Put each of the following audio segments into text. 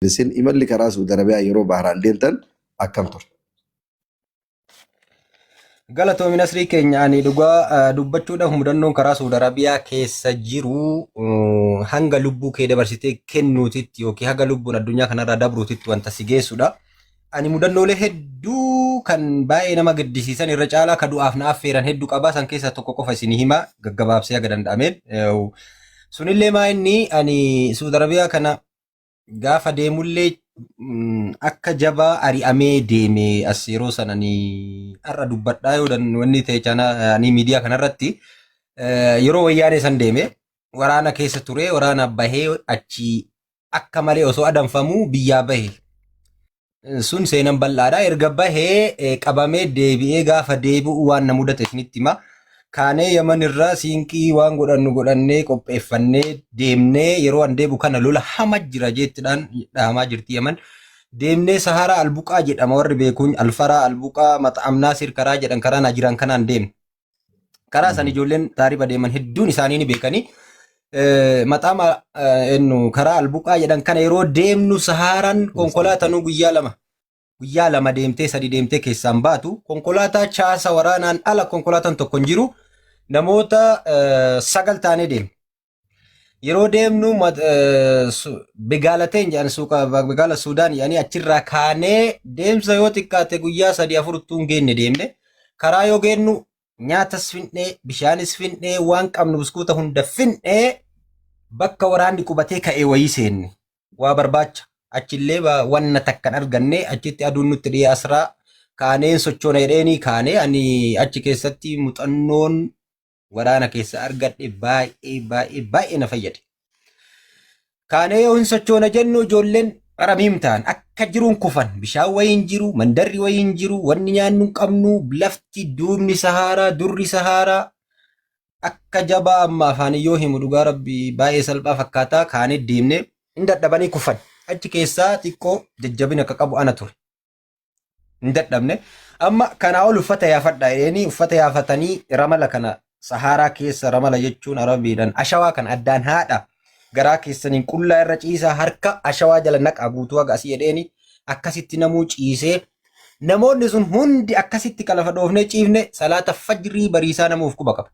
isin imalli karaa Saudi Arabiyaa yeroo baharaan deemtan akkam ture? Galatoomi Nasrii keenya ani dhugaa dubbachuudhaaf mudannoon karaa Saudi Arabiyaa keessa jiru hanga lubbuu kee dabarsitee kennuutitti yookiin hanga lubbuun addunyaa kanarraa dabruutitti wanta si geessudha. Ani mudannoolee hedduu kan baay'ee nama gaddisiisan irra caalaa ka du'aaf na affeeran hedduu qabaa san keessaa tokko qofa isinii hima gaggabaabsee haga danda'ameen. Sunillee maa inni ani Saudi Arabiyaa kana gaafa deemullee akka jabaa ari'amee deeme as yeroo sana ni har'a dubbadhaa yoo wanni ta'e ani miidiyaa kanarratti yeroo wayyaanee san deeme waraana keessa ture waraana bahee achi akka malee osoo adanfamuu biyyaa bahe sun seenan bal'aadha erga bahee qabamee deebi'ee gaafa deebi'u waan na mudate isinitti hima. Kaanee Yaman irraa siinqii waan godhannee qopheeffannee deemnee yeroo an deebu kana lola hama jira jettidhaan dhahamaa jirti Yaman. Deemnee Saharaa Albuqaa jedhama warri beekuun Alfaraa Albuqaa Maxxam Naasir karaa jedhan karaa na jiran kanaan deemne. Karaa san ijoolleen taariba deeman hedduun isaanii ni beekanii. Maxxam karaa Albuqaa jedhan kana yeroo deemnu Saharaan konkolaatanuu guyyaa lama deemtee sadi deemtee keessaan baatu konkolaataa chaasa waraanaan ala konkolaataan tokko hin jiru. Namoota 9 taanee deemne. Yeroo deemnu Begaalateen jedhan suuqa Begaala Suudaan yaani achirraa kaanee deemsa yoo xiqqaate guyyaa 3-4 tuun geenne deemne. Karaa yoo geennu nyaatas finnee bishaanis finnee waan qabnu buskuuta hunda finnee bakka waraanni qubatee ka'ee wayii seenne waa barbaacha. Achillee wanna takkan arganne achitti aduun nutti dhiyee asraa kaaneen sochoona jedheeni kaanee ani achi keessatti muuxannoon waraana keessa argadhe baay'ee na fayyade. Kaanee yoo hin sochoona jennu ijoolleen qaramiim ta'an akka jiruun kufan bishaan wayii hin jiru mandarri wayii hin jiru wanni nyaannu hin qabnu lafti duubni Saharaa durri Saharaa akka jabaa amma afaan yoo himu dhugaa rabbi baay'ee salphaa fakkaataa kaanee deemne hin dadhabanii kufan. Achi keessaa xiqqoo jajjabina akka qabu ana ture. Hin dadhabne. Amma kanaa ol uffata yaafadha jedhanii uffata yaafatanii ramala kana Saharaa keessa ramala jechuun Arabiidhaan ashawaa kan addaan haadha. Garaa keessaniin qullaa irra ciisaa harka ashawaa jala naqaa guutuu haga asii jedheeni akkasitti namuu ciisee namoonni sun hundi akkasitti kalafa dhoofnee ciifne salaata fajrii bariisaa namuuf quba qaba.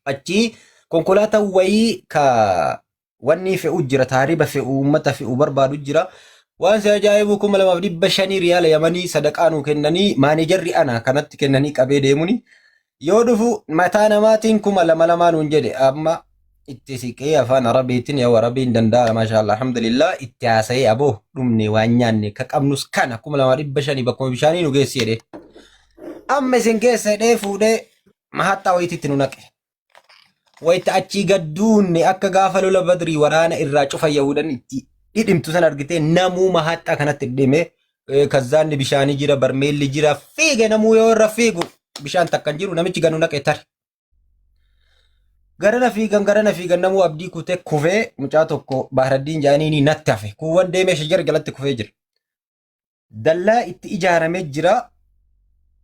Achi konkolaataa wayii ka wanni fe'u jira taariba fe'u uummata fe'u barbaadu jira. Waan si ajaa'ibu 2500 riyaala Yamanii sadaqaa nuu kennanii maanejarri ana kanatti kennanii qabee deemuni. Yoo dhufu mataa namaatiin 2,200 nuun jedhe amma itti siqee afaan Arabiitiin yaa Arabiin danda'a maashaallah alhamdulillah itti haasa'ee aboo dhumne waan nyaanne ka qabnus kana 2,500 bakkuma bishaanii nu geessi jedhe. Amma isin keessa jedhee fuudhee mahattaa wayititti nu naqe. Wayita achii gadduunne akka gaafa lola badrii waraana irraa cufa Yahudan itti dhidhimtu san argitee namuu mahattaa kanatti dhidhime kazzaanni bishaanii jira barmeelli jira fiige namuu yoo irra fiigu bishaan takkan jiru namichi ganu naqe tare. Garana fiigan namuu abdii kutee kufee mucaa tokko Bahraddiin jaaniini natti hafe kuuwwan deemee shajar jalatti kufee jira. Dallaa itti ijaaramee jira.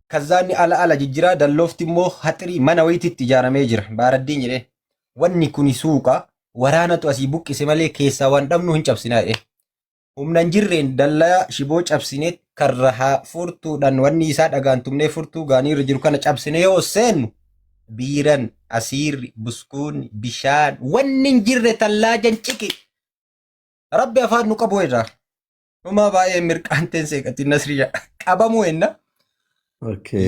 Kazzaanni ala jijjiraa dalloofti immoo haxirii mana wayititti ijaaramee jira. Bahraddiin jedhee wanni kuni suuqa waraanatu asii buqqise malee keessaa waan dhabnu hin cabsinaa jedhee. Humna hin jirreen dallaa shiboo cabsinee karra furtuudhaan wanni isaa dhagaan tumnee furtuu gaanii irra jiru kana cabsinee yoo seennu biiran asiirri buskuunni bishaan wanni hin jirre tallaajan ciki. Rabbi afaan nu qabu irraa. Dhumaa baay'ee mirqaanteen seeqatiin Nasriyaa qabamuu enna.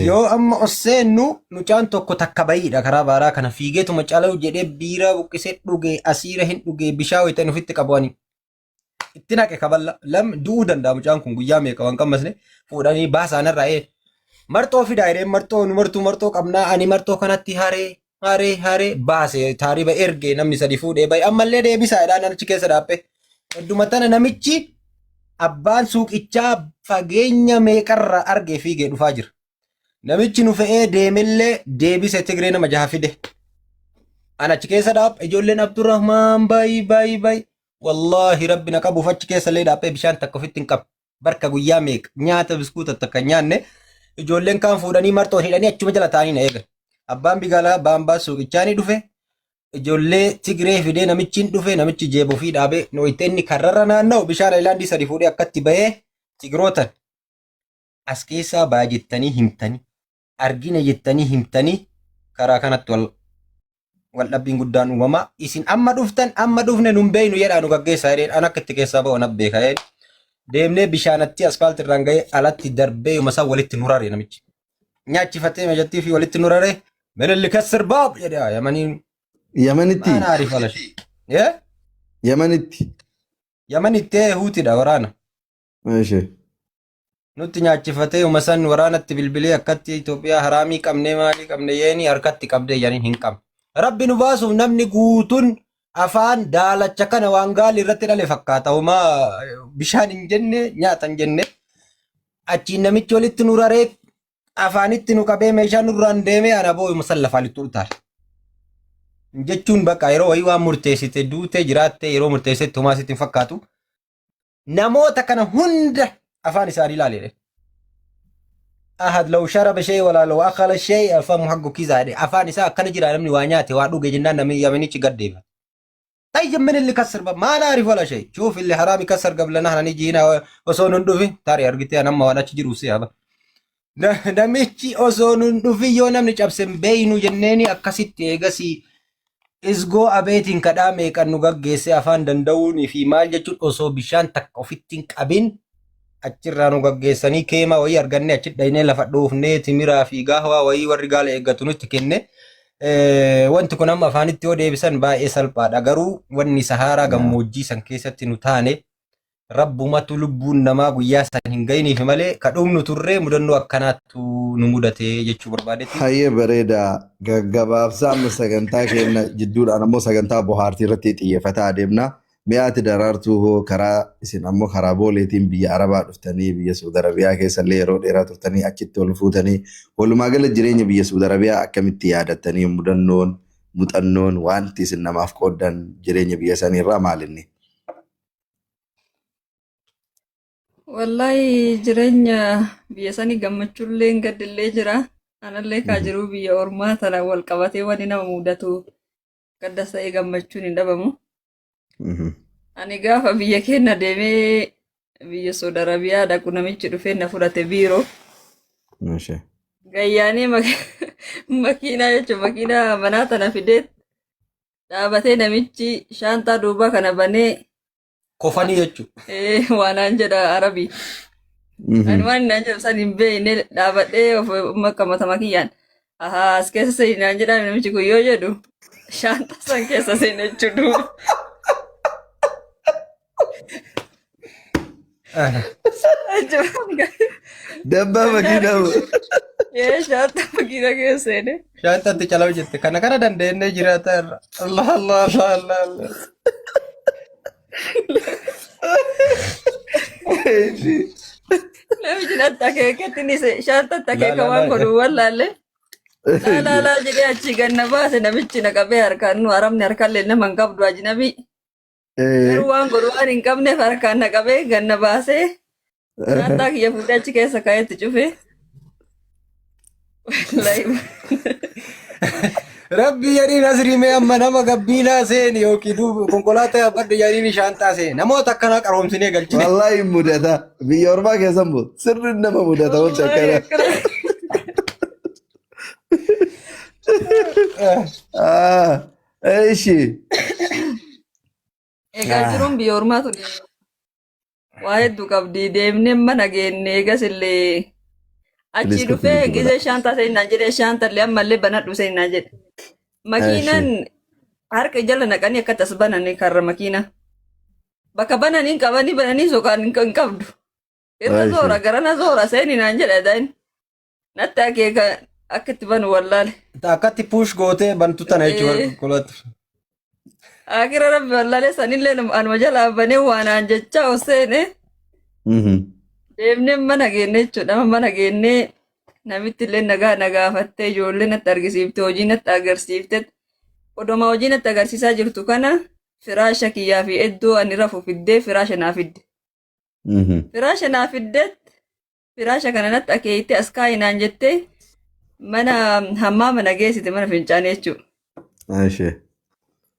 Yoo amma oseennu mucaan tokko takka bayiidha karaa baaraa kana fiigeetuma calaa'u jedhee biiraa buqqisee dhugee asiira hin dhugee bishaan wayitan ofitti qabanii itti naqe kaballa lam du'uu danda'a mucaan kun guyyaa meeqa waan qammasne fuudhanii baasaan irraa marxoo fidaa jedhee marxoo qabnaa ani marxoo kanatti haree baase taariba ergee namni sadi fuudhee bayi ammallee deebisaa jedhaan achi keessa dhaabbee hedduma tana namichi abbaan suuqichaa fageenya meeqarra argee fiigee dhufaa jira. Namichi nu fe'ee deemillee deebise Tigree nama 6 fide. Ana achi keessa dhaab ijoolleen Abdurrahmaan bayi. Wallahi rabbi na qabuuf achi keessa illee dhaabbee bishaan takka ofitti hin qabu. Barka guyyaa meeqa nyaata biskuuta takka nyaanne ijoolleen kaan fuudhanii marxoo hidhanii achuma jala taa'anii na eegan. Abbaan bigaalaa baambaa suuqichaa ni dhufe ijoollee Tigree fidee namichi hin dhufe namichi jeeboo fi dhaabee nooyiteenni karrarra naanna'u bishaan ayilaandii sadi fuudhee akkatti bahee Tigrootan as keessaa baa jettanii himtanii argina jettanii himtanii karaa kanatti wal dhabbiin guddaan uumamaa isin amma dhuftan amma dhufne nun beeynu jedhaa nu gaggeessaa jedheen an akka itti keessaa ba'u nan beeka jedheen deemnee bishaanatti asfaaltii irraan ga'ee alatti darbee yooma isaa walitti nurare namichi nyaachifatee meejattii fi walitti nurare melelli kassir baab jedhaa yamaniin Yamanitti. maana ariif alash Yamanitti. yamanitti huutidha waraana Meeshe. nutti nyaachifatee yooma san waraanatti bilbilee akkatti Itoophiyaa haraamii qabnee maalii qabne yeeni harkatti qabdee yaniin hin qabne rabbi nu baasuuf namni guutuun afaan daalacha kana waan gaalii irratti dhale fakkaata homaa bishaan hin jenne nyaata hin jenne achiin namichi walitti nu raree afaanitti nu qabee meeshaa nurraan deemee ana boo'u musallafaa littu utaale jechuun bakka yeroo wayii waan murteessite duutee jiraattee yeroo murteessite homaa sitti hin fakkaatu namoota kana hunda afaan isaanii ilaalee ahad law sharaba shay wala law akala shay afamu haggu kizaade afaan isaa akkana jira namni waa nyaate waa dhuge jennaan namni yamanichi gaddeefa tayyib min illi kasar ba ma naarif wala shay shuf illi harami kasar qablana hanani jiina osoo nun dhufi taari argite anamma waan achi jiru siaba namichi osoo nun dhufi yoo namni cabsen beeynu jenneeni akkasitti eegasi isgoo abeetiin kadhaa meeqan nu gaggeesse afaan danda'uunii fi maal jechuun osoo bishaan takka ofittiin qabin achirraa nu gaggeessanii keema wayii arganne achi dhaynee lafa dhoofnee timiraa fi gaahwaa wayii warri gaala eeggatu nutti kenne wanti kun amma afaanitti yoo deebisan baay'ee salphaadha garuu wanni saharaa gammoojjii san keessatti nu taane rabbumatu lubbuun namaa guyyaa san hin gayiniif malee kadhumnu turree mudannoo akkanaattu nu mudate jechuu barbaadetti. Hayyee bareeda gaggabaabsaa amma sagantaa keenya jidduudhaan ammoo sagantaa bohaartii irratti xiyyeeffataa adeemna. Mi'aati daraartuu hoo karaa isin ammoo karaa booleetiin biyya Arabaa dhuftanii biyya Saudi Arabiyaa keessallee yeroo dheeraa turtanii achitti ol fuutanii walumaa gala jireenya biyya Saudi Arabiyaa akkamitti yaadattanii mudannoon muuxannoon wanti isin namaaf qooddan jireenya biyya sanii irraa maalinni? Wallahi jireenya biyya sanii gammachuullee gaddillee jira. Anallee kaa jiru biyya ormaa tana wal qabatee wanni nama mudatu gaddas ta'ee gammachuun hin dhabamu. Ani gaafa biyya keenya deemee biyya Saudi Arabiyaa dhaqu namichi dhufee na fudhate biiroo. Gayyaanee makiinaa jechuun makiinaa manaa tana fidee dhaabatee namichi shaantaa duubaa kana banee Kofanii jechuudha. waanaan jedha Arabii. Ani waan naan jedhu san hin beekne dhaabadhee of makkamata makiyyaan. As keessa seenii naan jedhaan namichi kun yoo jedhu shaantaa san keessa seenee jechuudha. Dabbaa makiinaa Shaantaa makiinaa keessa seenee. Shaantaatti calaa jette kana kana dandeenyee jiraata irra. Allah Allah Allah Allah Allah. Namichi natti akeeketti ni shaantatti akeeka waan godhu wallaalle. Laalaalaa jedhee achi ganna baase namichi na qabee harkaan nu arabni harkaallee nama hin qabdu ajnabii. Garuu waan godhu waan hin qabneef harkaan na qabee ganna baasee shaantaa kiyya fuudhee achi keessa kaa'etti cufee. Rabbi yadiin asriimee amma nama gabbiinaa seeni yookiin konkolaataa yabbadhu yadiin shaantaa seeni namoota akkanaa qaroomsinee galchine. Wallaahi mudata biyya ormaa keessa immoo sirri nama mudata wanti akkana. Ishi. Egaa jiruun biyya ormaa tuni waa hedduu qabdi deemnee mana geenne eegas illee achi dhufee gisee shaantaa seenaa jedhee shaantallee ammallee banadhu seenaa jedhe. Makiinaan harka jala naqanii akka tas bananii karra makiinaa. Bakka bananii qabanii bananii sokaan hin qabdu. Irra zoora garana zoora seenii naan jedha daa'in. Natti akeeka akka itti banu wallaale. Akkatti puush gootee bantu tana jechuudha konkolaataa. Akira rabbi wallaale sanillee anuma jalaa banee waanaan jechaa oseene. Deemnee mana geenne jechuudha mana geennee. Namitti illee nagaa gaafattee ijoollee natti argisiifte hojii natti agarsiifte odoma hojii natti agarsiisaa jirtu kana firaasha kiyyaa fi iddoo ani rafu fiddee firaasha naa fidde. Firaasha naa fiddeet firaasha kana natti akeeyitte as kaa'ii naan jettee mana hammaa mana geessite mana fincaanii jechuudha.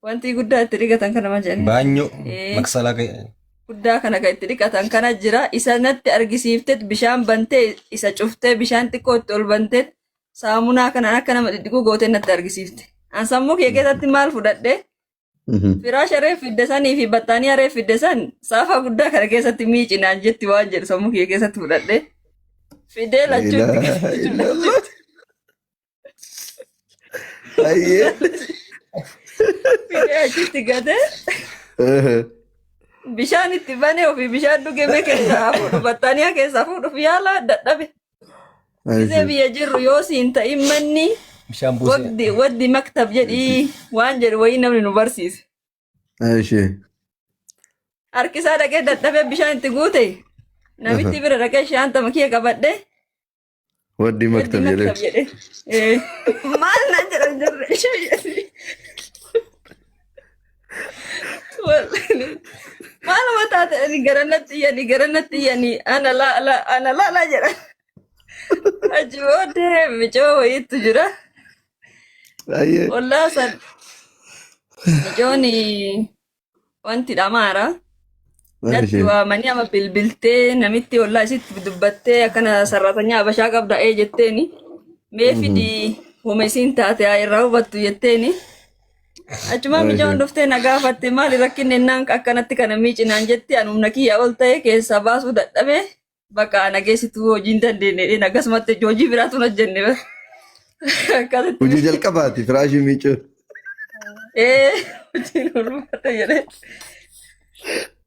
Wanti guddaa itti dhiqatan kana ma jedhani. Baanyoo maksalaa Guddaa kana kan itti dhiqatan kana jira. Isa natti argisiiftet bishaan bantee isa cuftee bishaan xiqqoo itti ol bantee saamunaa kanaan akka nama dhidhiquu gootee natti argisiifte. An sammuu kee keessatti maal fudhadhee firaasha reef fidde sanii fi battaanii reef fidde san saafaa guddaa kana keessatti miicinaan jetti waan jedhu sammuu kee keessatti fudhadhee fidee lachuutti. Fidee achitti gatee bishaan itti banee ofii bishaan dhugee keessaa fuudhu battaaniyaa keessaa fuudhuuf yaala dadhabe. Gisee biyya jirru yoo siin ta'in manni waddi maktab jedhii waan jedhu wayii namni nu barsiise. Harkisaa dhaqee dadhabee bishaan itti guute namitti bira dhaqee shaantama kee qabadhee. Waddi maktab jedhee. Maal naan jedhan jirre. Maaluma taate ani garanatti iyyanii ana laalaa jedhan. Achi booddee micoo wayiitu jira. Ollaa san micooni wanti dhamaara. Natti waamanii ama bilbiltee namitti ollaa isitti dubbattee akkana sarratanyaa abashaa qabda jetteeni. Mee fidii homa isiin taate irraa hubattu jetteeni. Achuma mijoon dhuftee na gaafatte maali rakkinne ennaan akkanatti kana miicinaan jetti anumna kiyya ol ta'e keessaa baasuu dadhabee bakka nageessituu hojiin dandeenye akkasumatti hojii biraatu na jenne. Hojii jalqabaati firaashii miicuun. Hojiin ulfaata jedhee.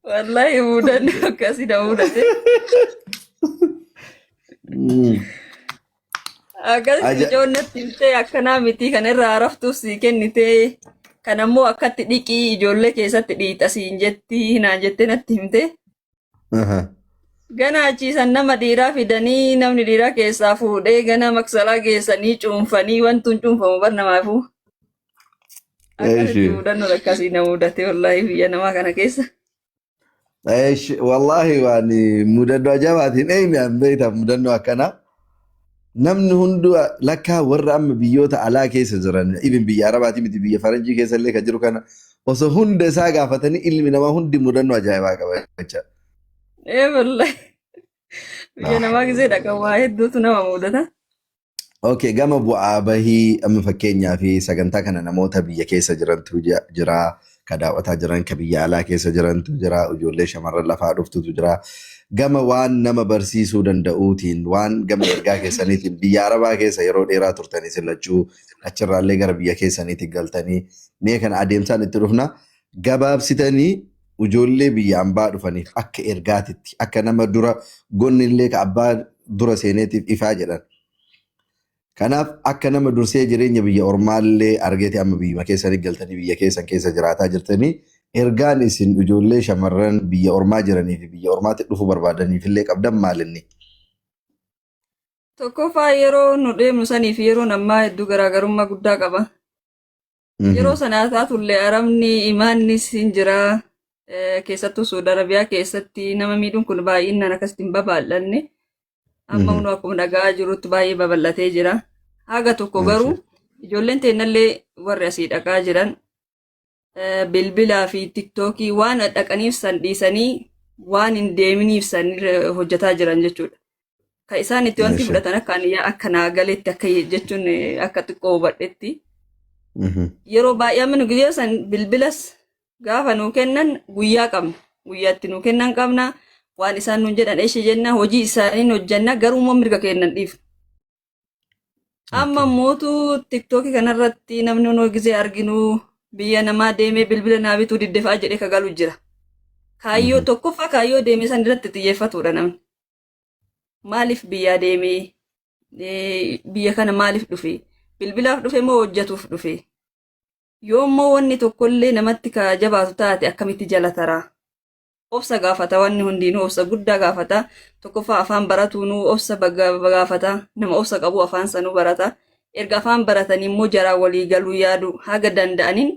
Wallahi mudannoo akkasii na mudate. Akkasii mijoon natti himtee akkanaa miti kan irraa raftuuf sii kennitee. Kan ammoo akkatti dhiqii ijoollee keessatti dhiixasiin jetti naan jettee natti himte. Gana achiisan nama dhiiraa fidanii namni dhiiraa keessaa fuudhee gana maksalaa geessanii cuunfanii wantuun cuunfamu barnamaafuu. Akkasitti mudannoo akkasii na mudate wallaahi biyya namaa kana keessa. Wallaahi waan mudannoo ajabaatiin eenyaan beektaa mudannoo akkanaa. Namni hundu lakkaa warra amma biyyoota alaa keessa jiran ibin biyya Arabaatii miti biyya Faranjii keessa illee kan jiru kana osoo hunda isaa gaafatanii ilmi namaa hundi mudannoo ajaa'ibaa qaba jecha. Wallaahi biyya namaa gisee dhaqan waa hedduutu nama mudata. Okay, gama bu'aa bahii amma fakkeenyaa fi sagantaa kana namoota biyya keessa jirantu jira, ka daawwataa jiran, ka biyya alaa keessa jirantu jira, ijoollee shamarran lafaa dhuftutu jira. Gama waan nama barsiisuu danda'uutiin waan gama ergaa keessaniitiin biyya Arabaa keessa yeroo dheeraa turtanii sillachuu achirraallee gara biyya keessaniitiin galtanii mee kana adeemsaan itti dhufna gabaabsitanii ijoollee biyya ambaa dhufaniif akka ergaatitti akka nama dura gonnillee ka abbaa dura seeneetiif ifaa jedhan. Kanaaf akka nama dursee jireenya biyya ormaallee argeeti amma biyya keessanii galtanii biyya keessan keessa jiraataa jirtanii ergaan isin ijoollee shamarran biyya ormaa jiranii fi biyya ormaatti dhufuu barbaadaniif illee qabdan maalinni? Tokkoffaa yeroo nu deemnu sanii fi yeroo ammaa hedduu garaagarummaa guddaa qaba. Yeroo sanaa taatullee Arabni imaannis hin jira. Keessattuu Suudi Arabiyaa keessatti nama miidhuun kun baay'inaan akkasitti hin babal'anne. Amma nu akkuma dhagaa jirutti baay'ee babal'atee jira. Haga tokko garuu ijoolleen teennallee warri asii dhaqaa jiran bilbilaa fi tiktookii waan dhaqaniif san dhiisanii waan hin deeminiif san hojjetaa jiran jechuudha. Kan isaan itti wanti fudhatan akka naagaleetti akka jechuun akka xiqqoo hubadhetti. Yeroo baay'ee amma nu guyyaa san bilbilas gaafa nuu kennan guyyaa qabna. Guyyaatti nuu kennan qabna. Waan isaan nuun jedhan eeshe jenna hojii isaaniin hojjanna garuu mirga kennan dhiif. Amma mootuu tiktookii kanarratti namni nu gisee arginu biyya namaa deemee bilbila naa bituu diddefaa jedhee kagalu jira. Kaayyoo tokkoffaa kaayyoo deemee san irratti xiyyeeffatudha namni. Maaliif biyyaa deemee biyya kana maaliif dhufe? Bilbilaaf dhufe moo hojjetuuf dhufe? Yoo immoo wanni tokkollee namatti ka jabaatu taate akkamitti jala taraa? Obsa gaafata wanni hundinuu obsa guddaa gaafata. Tokkoffaa afaan baratuunuu obsa gaafata. Nama obsa qabu afaan sanuu barata. Erga afaan baratanii immoo jaraa walii galuu yaadu haga danda'aniin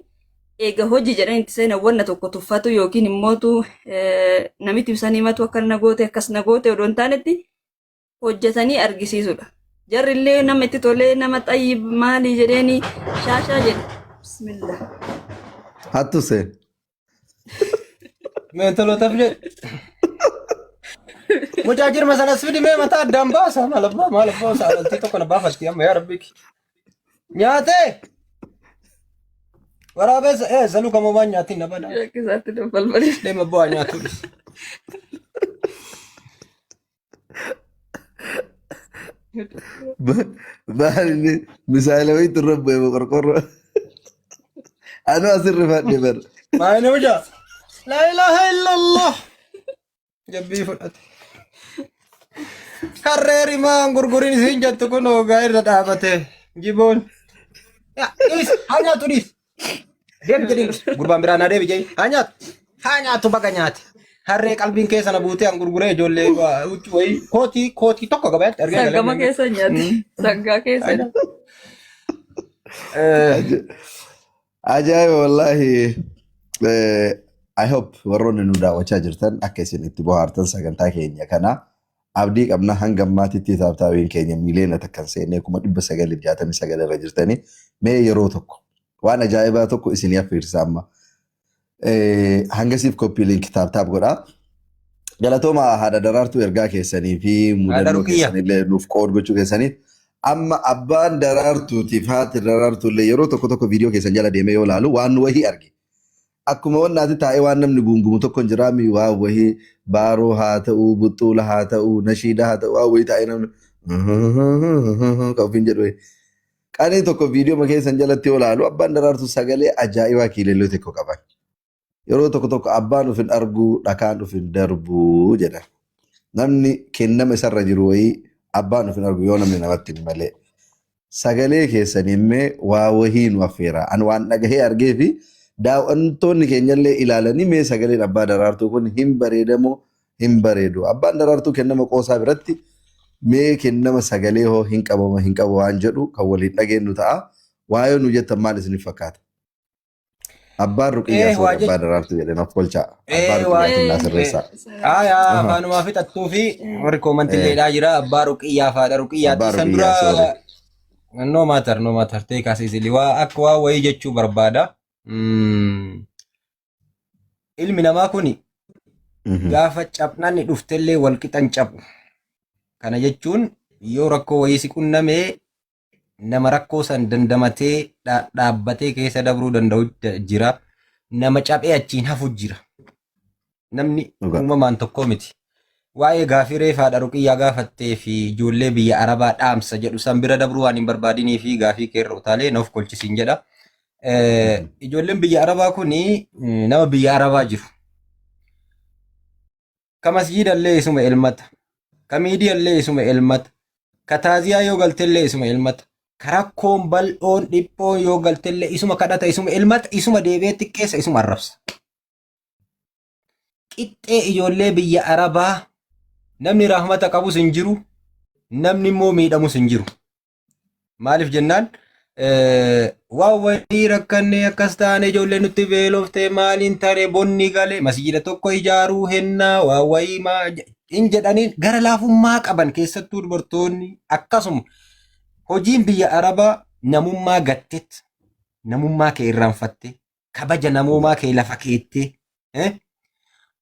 eega hojii jedhan itti seenan wanna tokko tuffatu yookiin immootu namitti ibsanii himatu akka na goote akkas na goote odoo hin taanetti hojjetanii argisiisudha. Jarri illee nama itti tolee nama xayyib maalii jedheeni shaashaa jedhe. Bismillah. hattu seen. Meentoloota fide. Mucaa jirma sanas fidi mee mataa addaan baasa maal abbaa saalaltii tokko na baafatti amma yaa rabbi. Nyaatee. Waraabessa saluu kamoomaan nyaatiin na bada. Rakkisaatti na balbalii. Deema bu'aa nyaatu. Maal inni misaala wayiitu irra bu'ee qorqorroo. Anu asirra fadhe bar. Maal inni mucaa? Laa ilaaha illallah. Jabbii fudhate. Harree rimaan gurguriin isiin jettu kun hoogaa irra dhaabate. Jiboon. Haa nyaatu dhiis. Deebi jedhee gurbaan biraa naa deebi jedhee haa nyaatu. Haa nyaatu baga nyaate. Harree qalbiin keessa na buutee an gurguree ijoollee huccuu wayii kootii tokko gabaatti argee Sangama keessa nyaate. Sangaa keessa. Ajaa'iba wallaahi. I hope warroonni nu daawwachaa jirtan akka isin itti bohaartan sagantaa keenya kana abdii qabna hanga ammaatitti taaptaawiin keenya miiliyoona takkan seennee 969 irra jirtanii mee yeroo tokko waan ajaa'ibaa tokko isinii affeersa amma. Hangasiif koppii liinki taaptaap godhaa. Galatooma haadha daraartuu ergaa keessanii fi mudannoo keessanillee nuuf qood gochuu keessanii amma abbaan daraartuutiif haati daraartuullee yeroo tokko viidiyoo keessan jala deemee yoo laalu waan wahii arge. Akkuma wannaati taa'ee waan namni guungumu tokko hin jiraami waan wahii baaroo haa ta'uu buxxuula haa ta'uu nashiida haa ta'uu waan wahii taa'ee namni kan jedhu. Qanii tokko viidiyoo keessan jalatti yoo laalu abbaan daraartuu sagalee ajaa'ibaa kiilelloo tokko qaban. Yeroo tokko abbaan ufin arguu dhakaan ufin darbuu jedhan. Namni kennama isarra jiru wayii abbaan ufin arguu yoo namni namatti hin malee. Sagalee keessanimmee waa wahii nu affeera. An waan dhagahee argee fi daawwantoonni keenyallee ilaalanii mee sagaleen abbaa daraartuu kun hin bareedamoo hin bareedu. Abbaan daraartuu kennama qoosaa biratti mee kennama sagalee hoo hin qabu waan jedhu kan waliin dhageenyu ta'a. Waayee nu jettan maal isiniif fakkaata? Abbaan ruqiyyaa soora abbaa daraartuu jedhan of kolchaa. Abbaan ruqiyyaa naa sirreessaa. Afaanumaa fixattuu fi warri koomantiilleedhaa jira. Abbaa ruqiyyaa faadha ruqiyyaatti san dura no matter take as easily waa akka waa wayii jechuu barbaada. Ilmi namaa kuni gaafa cabnanni dhuftellee wal qixan cabu. Kana jechuun yoo rakkoo wayii si qunnamee nama rakkoo san dandamatee dhaabbatee keessa dabruu danda'u jira. Nama cabee achiin hafu jira. Namni uumamaan tokko miti. Waa'ee gaafii reefaadha ruqiyyaa gaafattee fi ijoollee biyya Arabaa dhaamsa jedhu san bira dabruu waan hin barbaadinii fi gaafii keerra utaalee nuuf kolchisiin jedha. Ijoolleen biyya Arabaa kuni nama biyya Arabaa jiru. Ka masjiidallee isuma elmata. Ka miidiyallee isuma elmata. Ka taaziyaa yoo galtellee isuma elmata. Ka rakkoon bal'oon dhiphoon yoo galtellee isuma kadhata isuma elmata isuma deebee xiqqeessa isuma arrabsa. Qixxee ijoollee biyya Arabaa namni rahmata qabus hin jiru. Namni immoo miidhamus hin jiru. Maaliif jennaan? Waan wayii rakkannee akkas taane ijoollee nutti beeloftee maaliin taane bonni galee masjiida tokko ijaaruu hennaa waan wayii hin jedhaniin gara laafummaa qaban keessattuu dubartoonni akkasuma hojiin biyya Arabaa namummaa gattet namummaa kee irraanfatte kabaja namummaa kee lafa keettee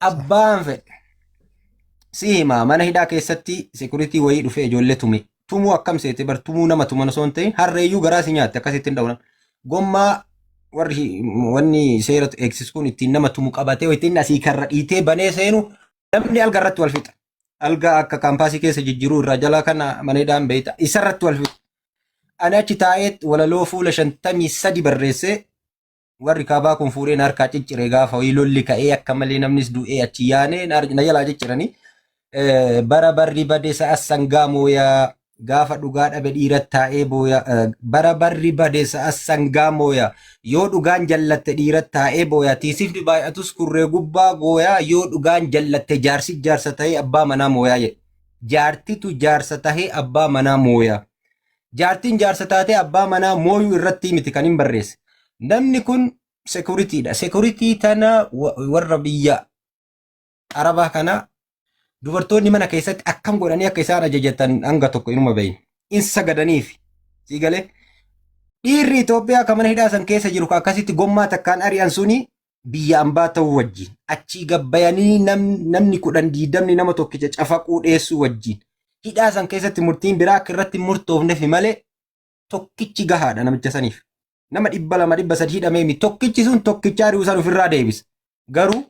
abbaan fedhe si himaa mana hidhaa keessatti sekuritii wayii dhufee ijoollee tume. Tumuu akkam seete bar tumuu nama tuman osoo hin ta'in harreeyyuu garaa si nyaatte akkasitti hin dhawnan. Gommaa warri wanni seera eegsisu kun ittiin nama tumu qabatee ittiin asii karra dhiitee banee seenu namni alga irratti wal fixa. Alga akka kaampaasii keessa jijjiiruu irraa jalaa kana mana hidhaan beeyta isarratti wal fixa. Ani achi taa'ee walaloo fuula 53 barreessee warri kaabaa kun fuudheen harkaa cicciree gaafa wayii lolli ka'ee akka malee namnis du'ee achi yaanee na jalaa cicciranii bara barri badee sa'a sangaa mooyaa gaafa dhugaa dhabe dhiiratti taa'ee booya bara barri badee sa'a sangaa mooyaa yoo dhugaan jallatte dhiiratti taa'ee booya tiisifni baay'atus kurree gubbaa gooyaa yoo dhugaan jallatte jaarsi jaarsa tahee abbaa manaa mooyaa jedhe. Jaartitu jaarsa tahee abbaa manaa mooyaa. Jaartiin jaarsa taatee abbaa manaa mooyuu irratti miti kan hin barreesse. Namni kun sekuritiidha. Sekuritii tana warra biyya Arabaa kana dubartoonni mana keessatti akkam godhanii akka isaan ajajatan hanga tokko inuma bayin. In sagadaniif. Siigalee Dhiirri Itoophiyaa kan mana hidhaa san keessa jiru kan akkasitti gommaa takkaan ari'an suni biyya ambaa ta'uu wajjin achii gabbayanii namni 10-20 nama tokkicha cafaquu dheessuu wajjin hidhaa san keessatti murtiin biraa akka irratti murtoofneef malee tokkichi gahaadha namicha saniif. Nama 200-300 hidhamee tokkichi sun tokkicha ari'uu san ofirraa deebisa. Garuu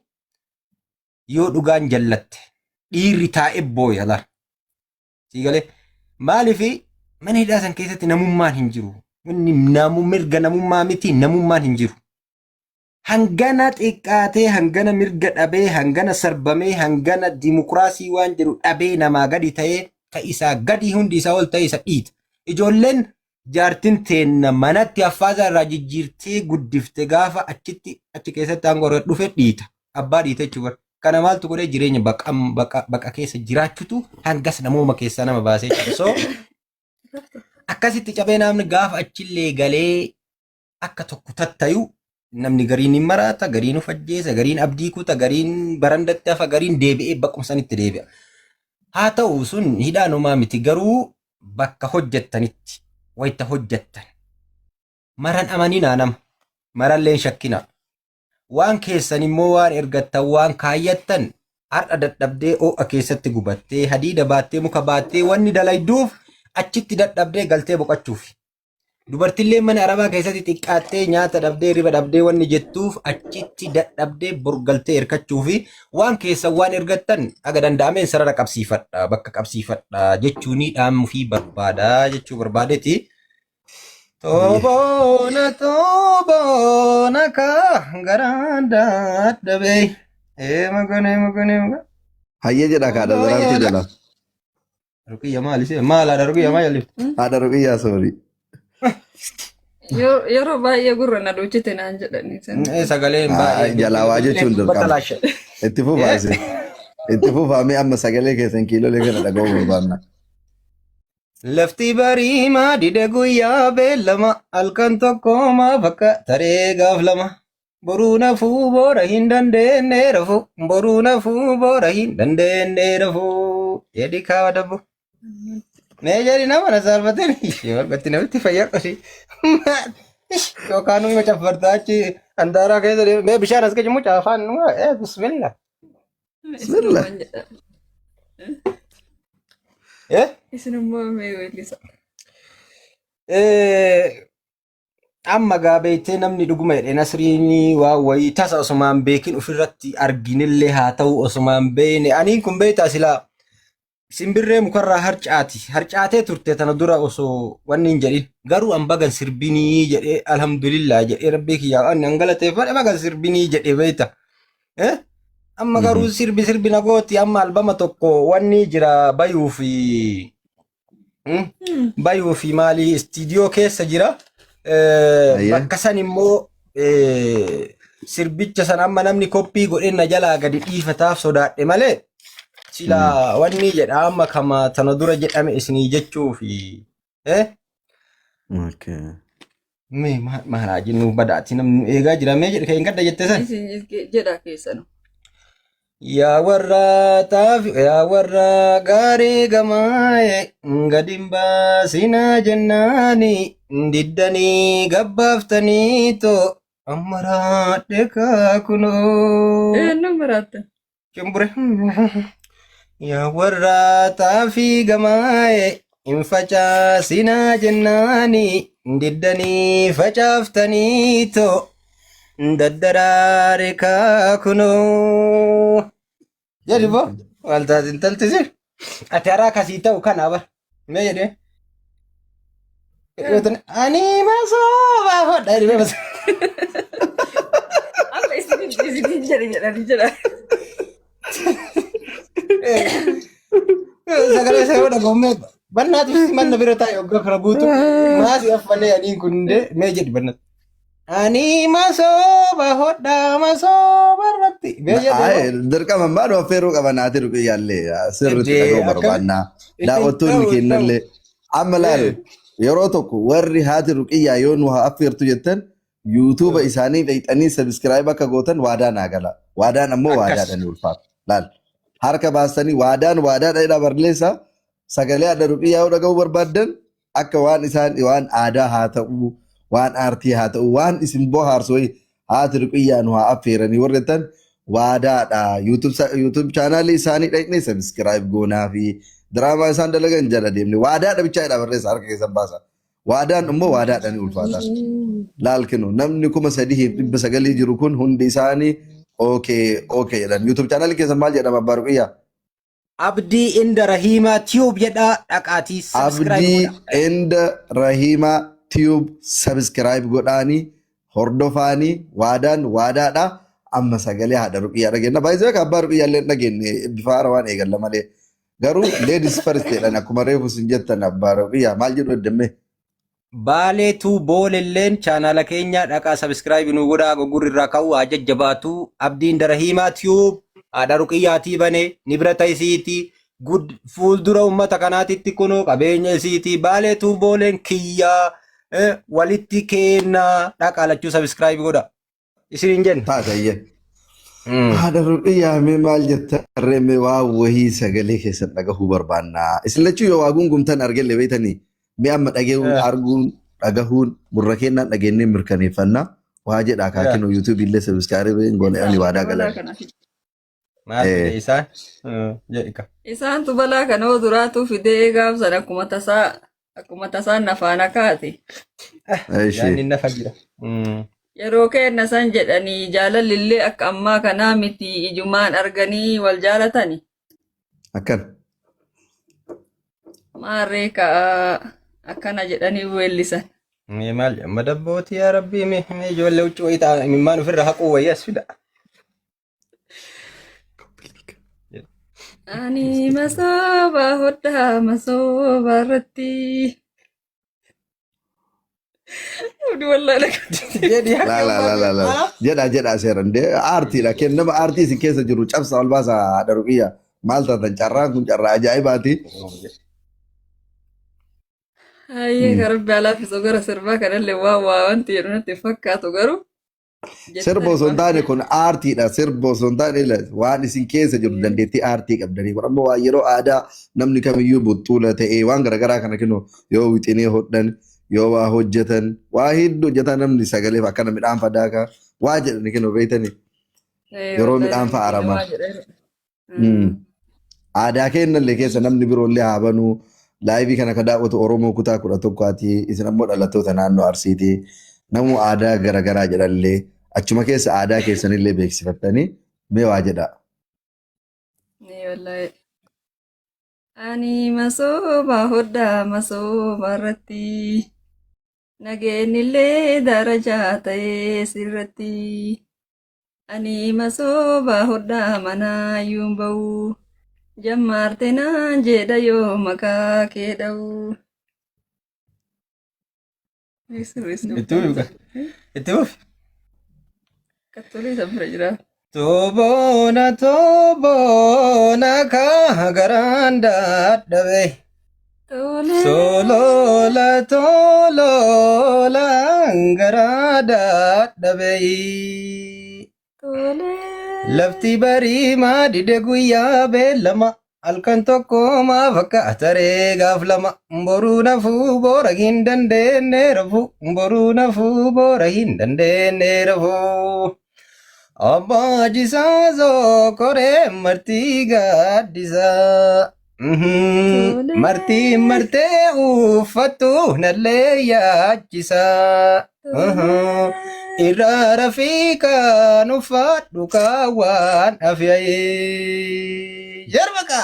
yoo dhugaan jallatte dhiirri taa'ee booya laal. Siigalee maaliif mana hidhaa san keessatti namummaan hin jiru. Mirga namummaa miti namummaan hin jiru. Hangana xiqqaatee hangana mirga dhabee hangana sarbamee hangana dimokiraasii waan jedhu dhabee namaa gadi ta'ee ta'isaa gadi hundi isaa ol ta'e isa dhiita. Ijoolleen jaartin teenna manatti affaasaa irraa jijjiirtee guddifte gaafa achi keessatti aangoo irra dhufe dhiita. Abbaa dhiita jechuudha. Kana maaltu godhee jireenya baqa keessa jiraachutu hangas namooma keessaa nama baasee jira. So akkasitti cabee namni gaafa achillee galee akka tokko tattayu namni gariin hin maraata, gariin of ajjeesa, gariin abdii kuta, gariin barandatti hafa, gariin deebi'ee baqqumsanitti deebi'a. Haa ta'u sun hidhaanumaa miti garuu bakka hojjettanitti wayita hojjettan. Maran amaninaa nama, maralleen shakkinaa. Waan keessan immoo waan ergattan waan kaayyattan har'a dadhabdee oo'a keessatti gubattee hadiida baattee muka baattee wanni dalayduuf achitti dadhabdee galtee boqachuuf. Dubartillee mana arabaa keessatti xiqqaattee nyaata dhabdee riba dhabdee wanni jettuuf achitti dadhabdee borgaltee hirkachuu fi waan keessan waan ergattan aga danda'ameen sarara qabsiifadha bakka qabsiifadha jechuun dhaamuu fi barbaada jechuu barbaadeeti. Toboona ka garaan dadhabee magane. Hayyee jedha kaadha daraartuu jala. Rukiyya maali see maal haadha rukiyya maal jalli? Haadha rukiyyaa soorii. Yeroo baay'ee gurra na dhuchite naan jedhanii. Sagaleen baay'ee. Jalawaa jechuun dirqama. Itti fufaase. Itti fufaamee amma sagalee keessan kiilolee kana dhaga'uu barbaanna. Lafti bariimaa dide guyyaa beellama halkan tokkoomaa bakka taree gaaf lama. Boruu nafuu boora hin dandeenye rafu. Boruu nafuu boora hin dandeenye rafu. Jedhi kaawwa dabbo. Mee jedhi nama na saalfatanii warqatti namitti fayyaa qosi. Yookaan nama caffartaa achi handaaraa keessa deemu. Mee bishaan as qajimu caafaan numa bismillah. Bismillah. Isin immoo mee weellisa. Amma gaabeettee namni dhuguma jedhee Nasriin waa wayii tasa osumaan beekin ofirratti arginillee haa ta'u osumaan beene. Aniin kun beektaa silaa simbirree mukarraa harcaati. Harcaatee turte tana dura osoo wanni hin jedhin. Garuu an bagan sirbinii jedhee alhamdulillah jedhee rabbii kiyyaa an galateeffadhe bagan sirbinii jedhee beekta. Amma garuu sirbi nagooti amma albama tokko wanni jira bayuu fi maali istiidiyoo keessa jira. Bakka san immoo sirbicha san amma namni koppii godhee na jalaa gadi dhiifataaf sodaadhe malee sila wanni jedha amma kama tana dura jedhame isinii jechuufi. Maalaa jennu badaati namni eegaa jira mee jedhe kan gadda jette san. Isin jedha keessanu. Yaa warra gaarii gamaaye gadin baasinaa jennaani diddanii gabbaaftanii too ammaraadhe kaakunoo. Eenyu maraatte? Cumbure. Yaa warra taafii gamaaye hin facaasinaa jennaani diddanii facaaftanii too daddaraare kaakunoo. Jadi bo, waltaatiin taltisir. Ati haraa kasii ta'u kana bar. Mee jedhee? Ani masooba hodha jedhee masa. Amma isin jedhanii jedha. Sagalee isaa yoo dhagahume bannaatiif manna bira taa'e hoggaa kana guutu. Maasii affalee adiin kun hundee mee jedhi bannaati. Ani masooba hodha masooba irratti. Dirqama maaduu affeeruu qaban ati ruqiyyaallee sirriitti dhaga'uu barbaannaa. Daawwattoonni kennallee amma laal yeroo tokko warri haati ruqiyyaa yoo nu affeertu jettan yuutuuba isaanii dhayxanii sabiskiraayib akka gootan waadaa naa gala. Waadaan ammoo waadaadhaan ulfaata. Laal harka baastanii waadaadha barleessa sagalee adda ruqiyyaa yoo dhaga'uu barbaaddan akka waan isaan waan aadaa haa ta'u waan aartii haa ta'u waan isin bohaarsu haati ruqiyyaan waa affeeranii warreettan waadaadha YouTube chaanaalii isaanii dhaqnee subscribe goonaa fi diraamaa isaan dalagan jala deemne waadaadha bichaadha barreessa harka keessan baasa. Waadaan immoo waadaadhaan ulfaata. Laalkinu namni 3,900 jiru kun hundi isaanii okay jedhan. YouTube chaanaalii keessan maal jedhama abbaa ruqiyyaa? Abdii Inda Rahimaa Tube jedha dhaqaatii subscribe Abdii godha. Inda Rahimaa Tube subscribe godhaanii hordofaanii waadaan waadaadha. Amma sagalee haadha ruqiyyaa dhageenya. Baay'ee akka abbaa ruqiyyaa illee dhageenye bifa haarawaan eegalla malee. Garuu ladies first jedhan akkuma reefu sin jettan abbaa ruqiyyaa maal jedhu eddemme? Baaleetu boolelleen chaanala keenya dhaqaa subscribe nu godhaa gogurri irraa ka'u haa jajjabaatu. Abdii Inda Rahimaa Tube haadha ruqiyyaatii bane nibrata isiiti fuuldura ummata kanaatitti kunoo qabeenya isiiti baaleetu booleen kiyyaa walitti kennaa dhaqaa lachuu subscribe godha. Isin jenna. Taatayye. Haadha ruqiyyaa mee maal jetta reemme waa wahii sagalee keessan dhagahuu barbaannaa. Isin lachuu yoo waa gungumtan argelle beeytanii mee amma dhageehuun arguun dhagahuun gurra kennaan dhageenyee mirkaneeffannaa waa jedhaa kaakinu YouTube illee subscribe goonee waadaa galan. Maal fide isaan? Jedhika. Isaantu balaa kanoo duraatu fidee gaafsan akkuma tasaan nafaana kaate. Yaanni nafa jira. Yeroo kenna san jedhanii jaalalillee akka ammaa kanaa miti ijumaan arganii wal jaalatani. Akkan. Maarree akkana jedhanii weellisan. Maal madabbooti yaa rabbii mee ijoollee huccuu wayii ta'a imimmaan ofirra haquu wayii as fida. Ani masooba hodhaa masooba irratti. Jedha seeran aartiidha kennama aartii isin keessa jiru cabsa ol baasa haadha ruqiyyaa maal taatan carraan kun carraa ajaa'ibaati. Hayyee garbi alaafisoo gara sirbaa kanallee waa wanti jedhu natti fakkaatu garuu. Sirba osoo hin taane kun aartiidha. Sirba osoo hin taane waan isin keessa jiru dandeettii aartii qabdanii. Kun ammoo yeroo aadaa namni kamiyyuu buxxuula ta'ee waan garaagaraa kana kennu yoo wixinee hodhan yoo waa hojjetan waa hedduu hojjetan namni sagaleef akkana midhaan fadaakaa waa jedhani kennu beeytanii yeroo midhaan fa'aarama. Aadaa kennallee keessa namni biroollee haa banuu laayivii kana ka daawwatu Oromoo kutaa 11ati isin ammoo dhalattoota naannoo Arsiiti. Namu aadaa garaagaraa jedhallee achuma keessa aadaa keessanillee beeksifattanii mee waa jedha. Ani masooba hodhaa masooba irratti nageenillee darajaa ta'ee sirratti. Ani masooba hodhaa manaa yuun ba'u jammaarte naan jedha yoo maqaa kee dha'u. Itti fufi. Kattolee sammira jira. Toboona kaa garaan dadhabe. Toloola garaa dadhabe. Lafti barii maa dide guyyaa beellama. Halkan tokko maa fakkaatare gaaf lama boruu nafuu boora hin dandeenye rafu boruu nafuu boora hin dandeenye rafu. Abbaa jisaa zookoree martii gaaddisaa. Martii martee uffattu nallee yaachisaa. Irraa rafii kan uffadhu kaawwan afyaayee. Jarbaka.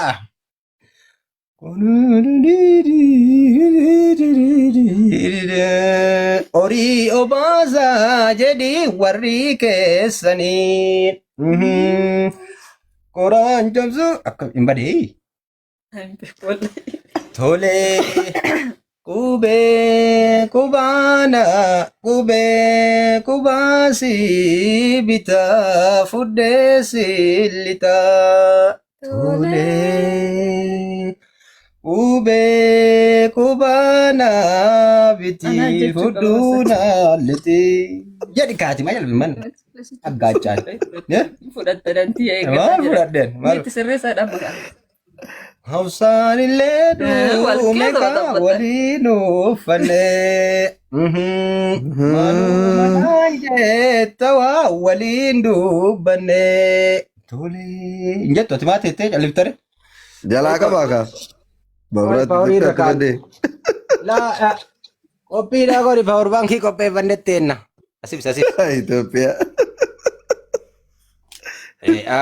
Orii obaasaa jedhi warri keessanii. Qoraan cabsu akka hin badee. Tolee. Kubaasi bitaa fuddeesi litaa. Tolee. Kubaana biti fudhuuna liti. Jadi kaati maal jalbiman aggaachaan. Fudhatta dantii eeggata. Maal fudhadden? Miitti sirreessaadhaan maqaan. Hausaan illee Wal duume keessa kaa maxxanfatan. waliin uffannee. Manuma jetta waa waliin dubbannee. Tolee. Hin jettu ati maa teettee calliftare? Jalaa qabaa kaa. Paawurii Bawuraatti irra akka kaan. dandee. Qophiidhaa godhi paawur baankii qopheeffannetteena. Asibs asib. Itoophiyaa.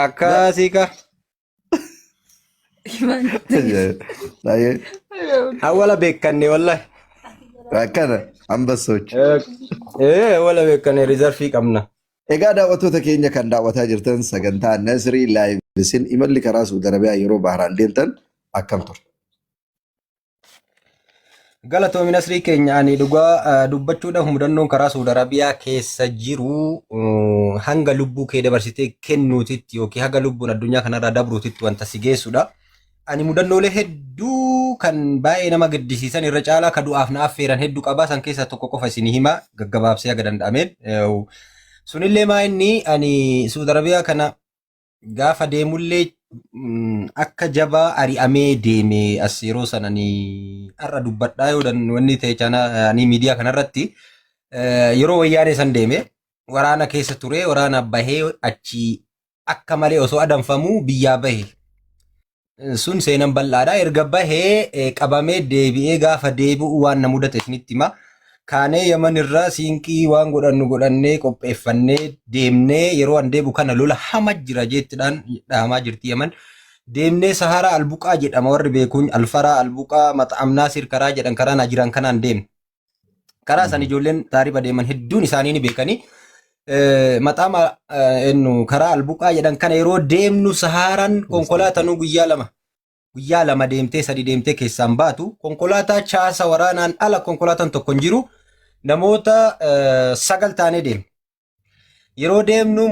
Akkasii ka. Baay'ee Awwala beekanne wallahi. akkana ambassochi. Wala beekanne rizarfii qabna. Egaa daawwattoota keenya kan daawwataa jirtan sagantaa Nasrii Live isin imalli karaa Suudi Arabiyaa yeroo baharaan deemtan akkam ture? Galatoomi Nasrii keenya ani dhugaa dubbachuudhaaf mudannoon karaa Suudi Arabiyaa keessa jiru hanga lubbuu kee dabarsitee kennuutitti yookiin haga lubbuun addunyaa kanarraa dabruutitti wanta si geessudha. Ani mudannoolee hedduu kan baay'ee nama gaddisiisan irra caalaa ka du'aaf na affeeran hedduu qabaa san keessaa tokko qofa isinii hima gaggabaabsee haga danda'ameen. Sunillee maa inni ani Suudi Arabiyaa kana gaafa deemullee akka jabaa ari'amee deeme as yeroo sana ni har'a dubbadhaa yoo wanni ta'e chaanaa miidiyaa kanarratti yeroo wayyaanee san deeme waraana keessa ture waraana bahee achi akka malee osoo adanfamuu biyyaa bahe. Sun seenan bal'aadha. Erga bahee qabamee deebi'ee gaafa deebi'u waan na mudate isinitti hima. Kaanee Yaman irraa siinqii waan godhannu godhannee qopheeffannee deemnee yeroo an deebi'u kana lola hama jira jettidhaan dhahamaa jirti Yaman. Deemnee Saharaa Albuqaa jedhama warri beekuun Alfaraa Albuqaa Maxxamnaa Sirkaraa jedhan karaa na jiran kanaan deemne. Karaa san ijoolleen taariba deeman hedduun isaanii ni beekanii. Maxxama karaa Albuqaa jedhan kana yeroo deemnu Saharaan konkolaatanuu guyyaa lama deemtee sadi deemtee keessaan baatu konkolaataa chaasa waraanaan ala konkolaataan tokko hin jiru namoota 9 taanee deemne. Yeroo deemnu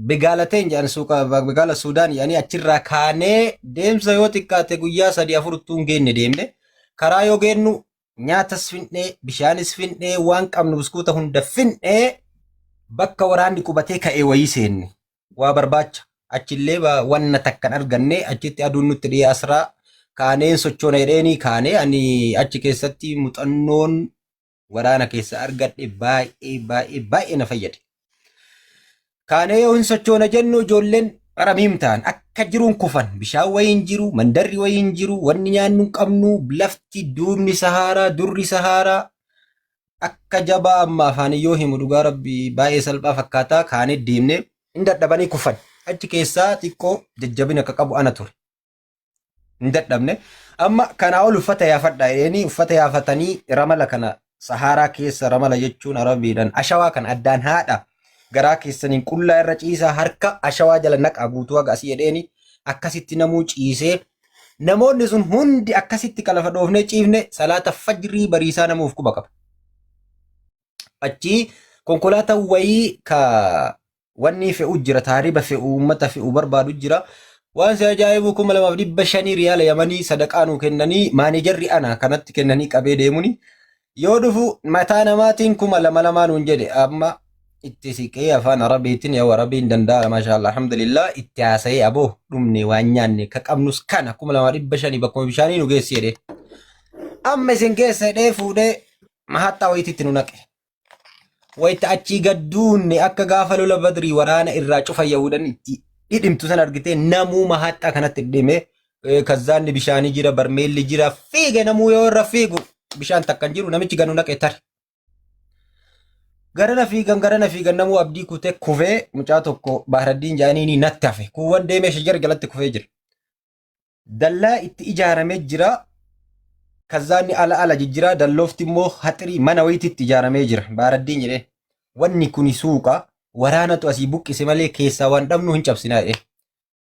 Bigaalateen jedhan suuqa Bigaala Suudaan jedhanii achirraa kaanee deemsa yoo xiqqaate guyyaa 3-4 tuun geenne deemne karaa yoo geennu nyaatas finnee bishaanis finnee waan qabnu buskuuta hunda finnee bakka waraanni qubatee ka'ee wayii seenne waa barbaacha achillee wanna takkan arganne achitti aduun nutti dhiyaa asraa kaaneen sochoona jedheenii kaanee ani achi keessatti muuxannoon waraana keessa argadhe baay'ee na fayyade. Kaanee yoo hin sochoona jennu ijoolleen qaramiim ta'an akka jiruun kufan bishaan wayii hin jiru mandarri wayii hin jiru wanni nyaannu hin qabnu lafti duubni Saharaa durri Saharaa akka jabaa amma afaan yoo himu dhugaa rabbi baay'ee salphaa fakkaataa kaanee deemne hin dadhabanii kufan achi keessaa xiqqoo jajjabina akka qabu ana ture hin dadhabne amma kanaa ol uffata yaafadha jedhanii uffata yaafatanii ramala kana Saharaa keessa ramala jechuun arabiidhaan ashawaa kan addaan haadha garaa keessaniin qullaa irra ciisaa harka ashawaa jala naqaa guutuu haga asii jedheeni akkasitti namuu ciisee namoonni sun hundi akkasitti kalafa dhoofnee ciifne salaata fajrii bariisaa namuuf quba qaba. Achi konkolaataa wayii ka wanni fe'u jira taariba fe'u uummata fe'u barbaadu jira. Waan si ajaa'ibu 2500 riyaala Yamanii sadaqaa nuu kennanii maanejarri ana kanatti kennanii qabee deemuni. Yoo dhufu mataa namaatiin 2,200 nuun jedhe amma itti siqee afaan arabiitiin yaa arabiin danda'a maashaallah alhamdulillah itti haasa'ee aboo dhumne waan nyaanne ka qabnus kana 2,500 bakkuma bishaanii nu geessi jedhe. Amma isin keessa jedhee fuudhee mahattaa wayititti nu naqe. Wayita achii gadduunne akka gaafa lola badrii waraana irraa cufa yahudan itti dhidhimtu san argitee namuu mahattaa kanatti dhidhime kazzaanni bishaanii jira barmeelli jira fiige namuu yoo irra fiigu bishaan takkan jiru namichi ganu naqe tare. Garana fiigan namuu abdii kutee kufee mucaa tokko Bahraddiin jaaniini natti hafe kuuwwan deemee shajar jalatti kufee jira. Dallaa itti ijaaramee jira. Kazzaanni ala jijjira dalloofti immoo haxirii mana wayititti ijaaramee jira. Bahraddiin jedhee wanni kuni suuqa waraanatu asii buqqise malee keessaa waan dhabnu hin cabsinaa jedhee.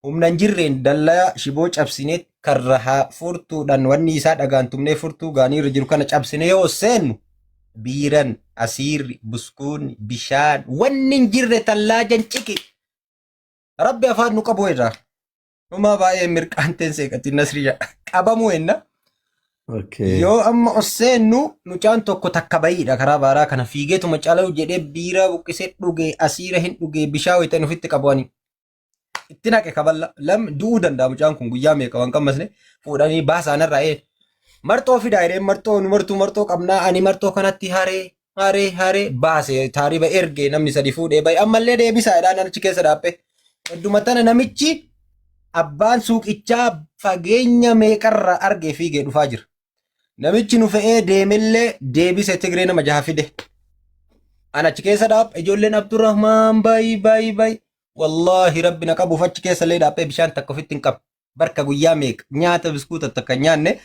Humna hin jirreen dallaa shiboo cabsinee karra furtuudhaan wanni isaa dhagaan tumnee furtuu gaaniirra jiru kana cabsinee yoo seennu biiran asiirri buskuun bishaan wanni hin jirre tallaajan ciki rabbi afaan nu qabu irraa dhumaa baay'ee mirqaanteen seeqatti Nasrii qabamuu enna yoo amma oseennu mucaan tokko takka bayiidha karaa baaraa kana fiigeetuma calalu jedhee biira buqqisee dhugee asiira hin dhugee bishaan wayita ofitti qabanii itti naqe kaballa lam du'uu danda'a mucaan kun guyyaa meeqa waan qammasne fuudhanii baasaanirraa marxoo fidaa jedhee marxoo qabnaa ani marxoo kanatti haree baase taariba ergee namni sadi fuudhee bahe ammallee deebisaa jedhaan achi keessa dhaabbee hedduma tana namichi abbaan suuqichaa fageenya meeqarra argee fiigee dhufaa jira. Namichi nu fe'ee deemellee deebise Tigree nama jaha fide. Ana achi keessa dhaabbe ijoolleen Abdurrahmaan bayi. Wallaahi rabbi na qabuuf achi keessa illee dhaabbee bishaan takka ofitti hin qabu. Barka guyyaa meeqa nyaata biskuuta takka nyaanne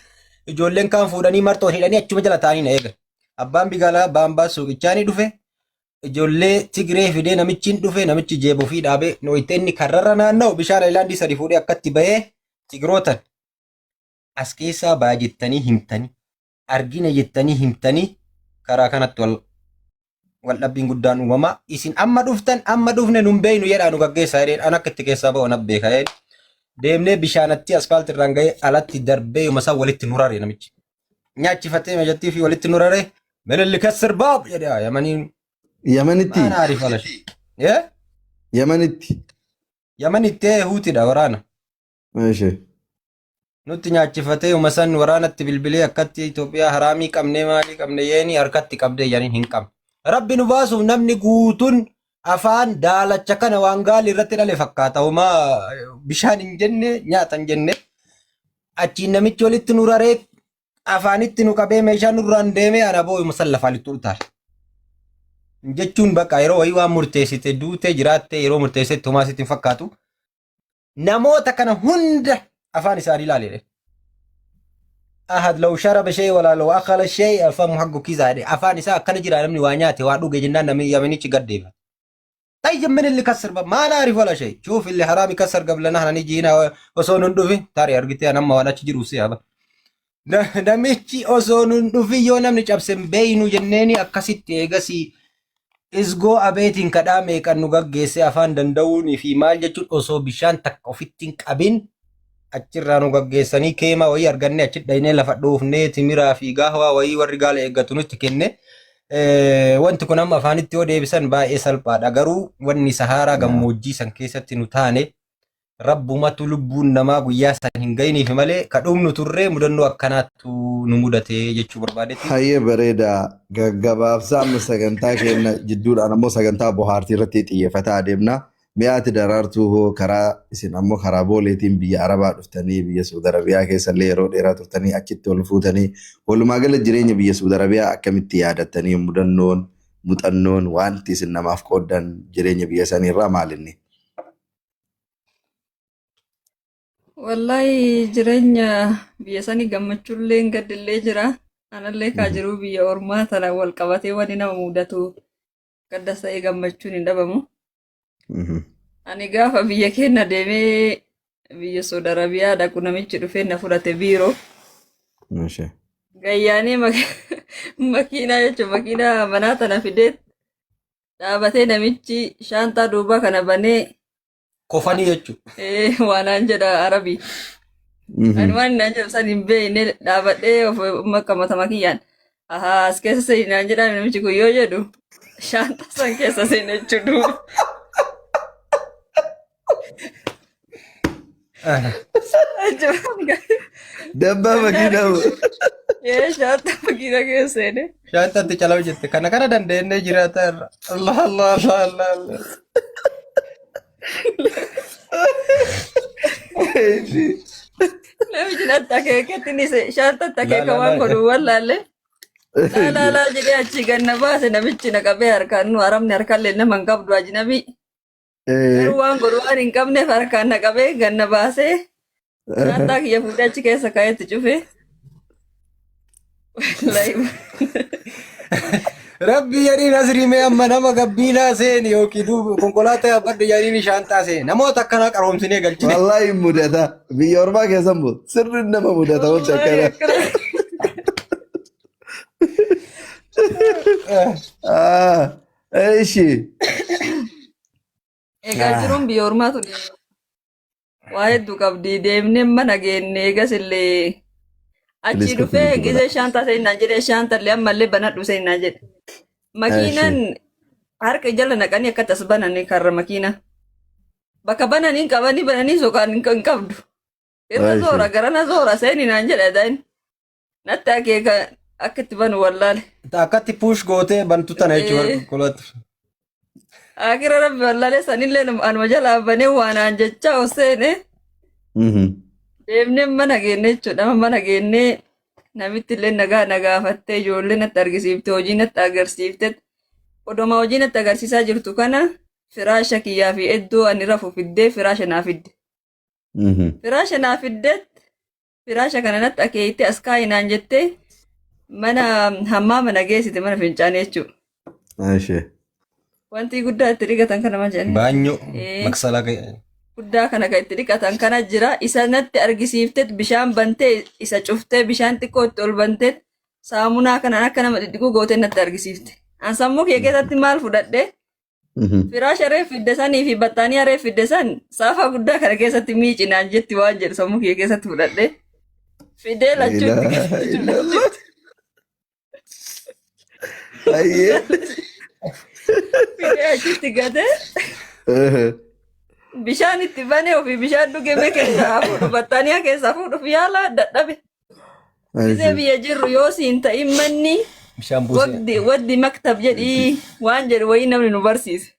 ijoolleen kaan fuudhanii marxoo hidhanii achuma jala taa'anii na eegan. Abbaan bigaalaa baambaa suuqichaa ni dhufe. Ijoollee Tigree fidee namichi dhufe namichi jeeboo fi dhaabee nooyitee inni karrarra naanna'u bishaan ayilaandii sadi fuudhee akkatti bahee Tigrootan as keessaa baa jettanii himtanii argina jettanii himtanii karaa kanatti wal dhabbiin guddaan uumamaa isin amma dhuftan amma dhufne nun beeynu jedhaa nu gaggeessaa jedheen an akka itti keessaa ba'u nab beeka jedheen deemnee bishaanatti asfaaltii irraan ga'ee alatti darbee yomasaa walitti nurare namichi nyaachifatee meejattii fi walitti nurare melelli kassir baab jedhaa yamaniin Yamanitti. Mana arif alash. Yamanitti. Yamanitti huutidha waraana. Meeshe. Nutti nyaachifatee yomasan waraanatti bilbilee akkatti Itoophiyaa haraamii qabnee maalii qabne yeeni harkatti qabdee yaniin hin qabne. Rabbi nu baasuuf namni guutuun afaan daalacha kana waan gaalii irratti dhale fakkaata. Homaa bishaan hin jenne nyaata hin jenne. Achiin namichi walitti nu raree afaanitti nu qabee meeshaa nurraan deemee ana boo'u musallafaa littu utaale. Jechuun bakka yeroo wayii waan murteessite duutee jiraatte yeroo murteessite homaa sitti hin fakkaatu. Namoota kana hunda afaan isaanii ilaaleedha. Ahad law sharaba shay wala law akala shay afamu haqu kizaade afaan isaa akkana jira namni waa nyaate waa dhuge jennaan namni yamanichi gaddeeba. طيب من اللي كسر ما نعرف ولا شيء شوف اللي حرامي كسر قبلنا احنا نيجي هنا وصون ندفي تاري ارغتي انا ما وانا تجي روسيا با نمشي وصون ندفي يوم نمشي ابسم بينو جنيني اكاسيت ايغاسي isgoo abeetiin kadhaame kan nu gaggeesse afaan danda'uun fi maal jechuun osoo bishaan takka ofitti hin qabin achirraa nu gaggeessanii keema wayii arganne achi dhaynee lafa dhoofnee timiraa fi gaahwaa wayii warri gaala eeggatu nutti kenne. Wanti kun amma afaanitti yoo deebisan baay'ee salphaadha garuu wanni saharaa gammoojjii san keessatti nu taane rabbumatu lubbuun namaa guyyaa san hin gayiniif malee kadhumnu turree mudannoo akkanaattu nu mudate jechuu barbaadetti. Hayyee bareeda gaggabaabsaa amma sagantaa keenya jidduudhaan ammoo sagantaa bohaartii irratti xiyyeeffataa adeemna. Mi'aati daraartuu hoo karaa isin ammoo karaa booleetiin biyya Arabaa dhuftanii biyya Saudi Arabiyaa keessallee yeroo dheeraa turtanii achitti ol fuutanii walumaa gala jireenya biyya Saudi Arabiyaa akkamitti yaadattanii mudannoon muuxannoon wanti isin namaaf qooddan jireenya biyya sanii irraa maalinni? Wallahi jireenya biyya sanii gammachuullee gaddillee jira. Anallee kaa jiru biyya ormaa tana wal qabatee wani nama mudatu gadda sa'ee gammachuun hin dhabamu. Ani gaafa biyya keenya deemee biyya Saudi Arabiyaa dhaqu namichi dhufee na fudhate biiroo. Gayyaanii makiinaa jechuun makiinaa manaa tana fidee dhaabatee namichi shaantaa duubaa kana banee kofanii jechuudha. Waanaan jedha Arabii. Ani waan naan jedhu san hin beekne dhaabadhee of makkamata makiyyaan. As keessa seenii naan jedhaan namichi kun yoo jedhu shaantaa san keessa seenee jechuudha. Dabbaa makiinaa moo? Shaantaa makiinaa keessa seenee. Shaantaatti calama jette kana dandeenyee jiraata irra. Allah. Namichi natti akeeketti ni shaantatti akeeka waan godhu wallaalle. Laalaa jedhee achi ganna baase namichi na qabee harkaan nu haramni harkallee nama hin qabdu ajnabii. Garuu waan godhu waan hin qabneef harkaan na qabee ganna baasee shaantaa kiyya fuudhee achi keessa kaa'etti cufee. Rabbi yadiin asriimee amma nama gabbiinaa seeni yookiin konkolaataa yabbaddu yadiin shaantaa seeni namoota akkanaa qaroomsinee galchine. Wallaahi mudata biyya ormaa keessan moo sirriin nama mudata wanti akkana. Ishi. Egaa jiruun biyya ormaa tuni waa hedduu qabdi deemnee mana geenne eegas illee achi dhufee gizee shaantaa seenaa jedhee shaantallee ammallee banadhu seenaa jedhe. Makiinaan harka jala naqanii akka tas bananii karra makiina. bakka bananiin qabanii bananii soqaan hin qabdu. Irra zoora garana zoora seeni naan jedha daayin. Natti akeeka akka itti banu wallaale. Akkatti puush gootee bantu tana jechuudha qulqullatu. Akira rabbi wallaale sanillee anuma jalaa banee waanaan jechaa oseene. Deemnee mana geenne jechuudha. Mana geennee namitti illee nagaafattee ijoollee natti argisiifte hojii natti agarsiifte. Odoma hojii natti agarsiisaa jirtu kana firaasha kiyyaa fi iddoo ani rafu fiddee firaasha naa fidde. Firaasha naa fiddeet firaasha kana natti akeeyittee as kaayinaan jettee mana hammaama na geessite mana fincaanii jechuudha. Wanti guddaa itti dhiqatan kana maal jedhani? Baanyoo maqsalaa guddaa kana kan itti dhiqatan kana jira. Isa natti argisiiftet bishaan bantee isa cuftee bishaan xiqqoo itti ol bantee saamunaa kanaan akka nama dhidhiquu gootee natti argisiifte. An sammuu kee keessatti maal fudhadhee? Firaasha reef fidde sanii fi battaanii reef fidde san saafa guddaa kana keessatti miicinaan jetti waan jedhu sammuu kee keessatti fudhadhee. Fidee lachuutti. Fidee achitti gatee. Bishaan itti banee ofii bishaan dhugee keessaa fuudhu battaaniyaa keessaa fuudhuuf yaala dadhabe. Gisee biyya jirru yoo siin ta'in manni waddi maktab jedhii waan jedhu wayii namni nu barsiise.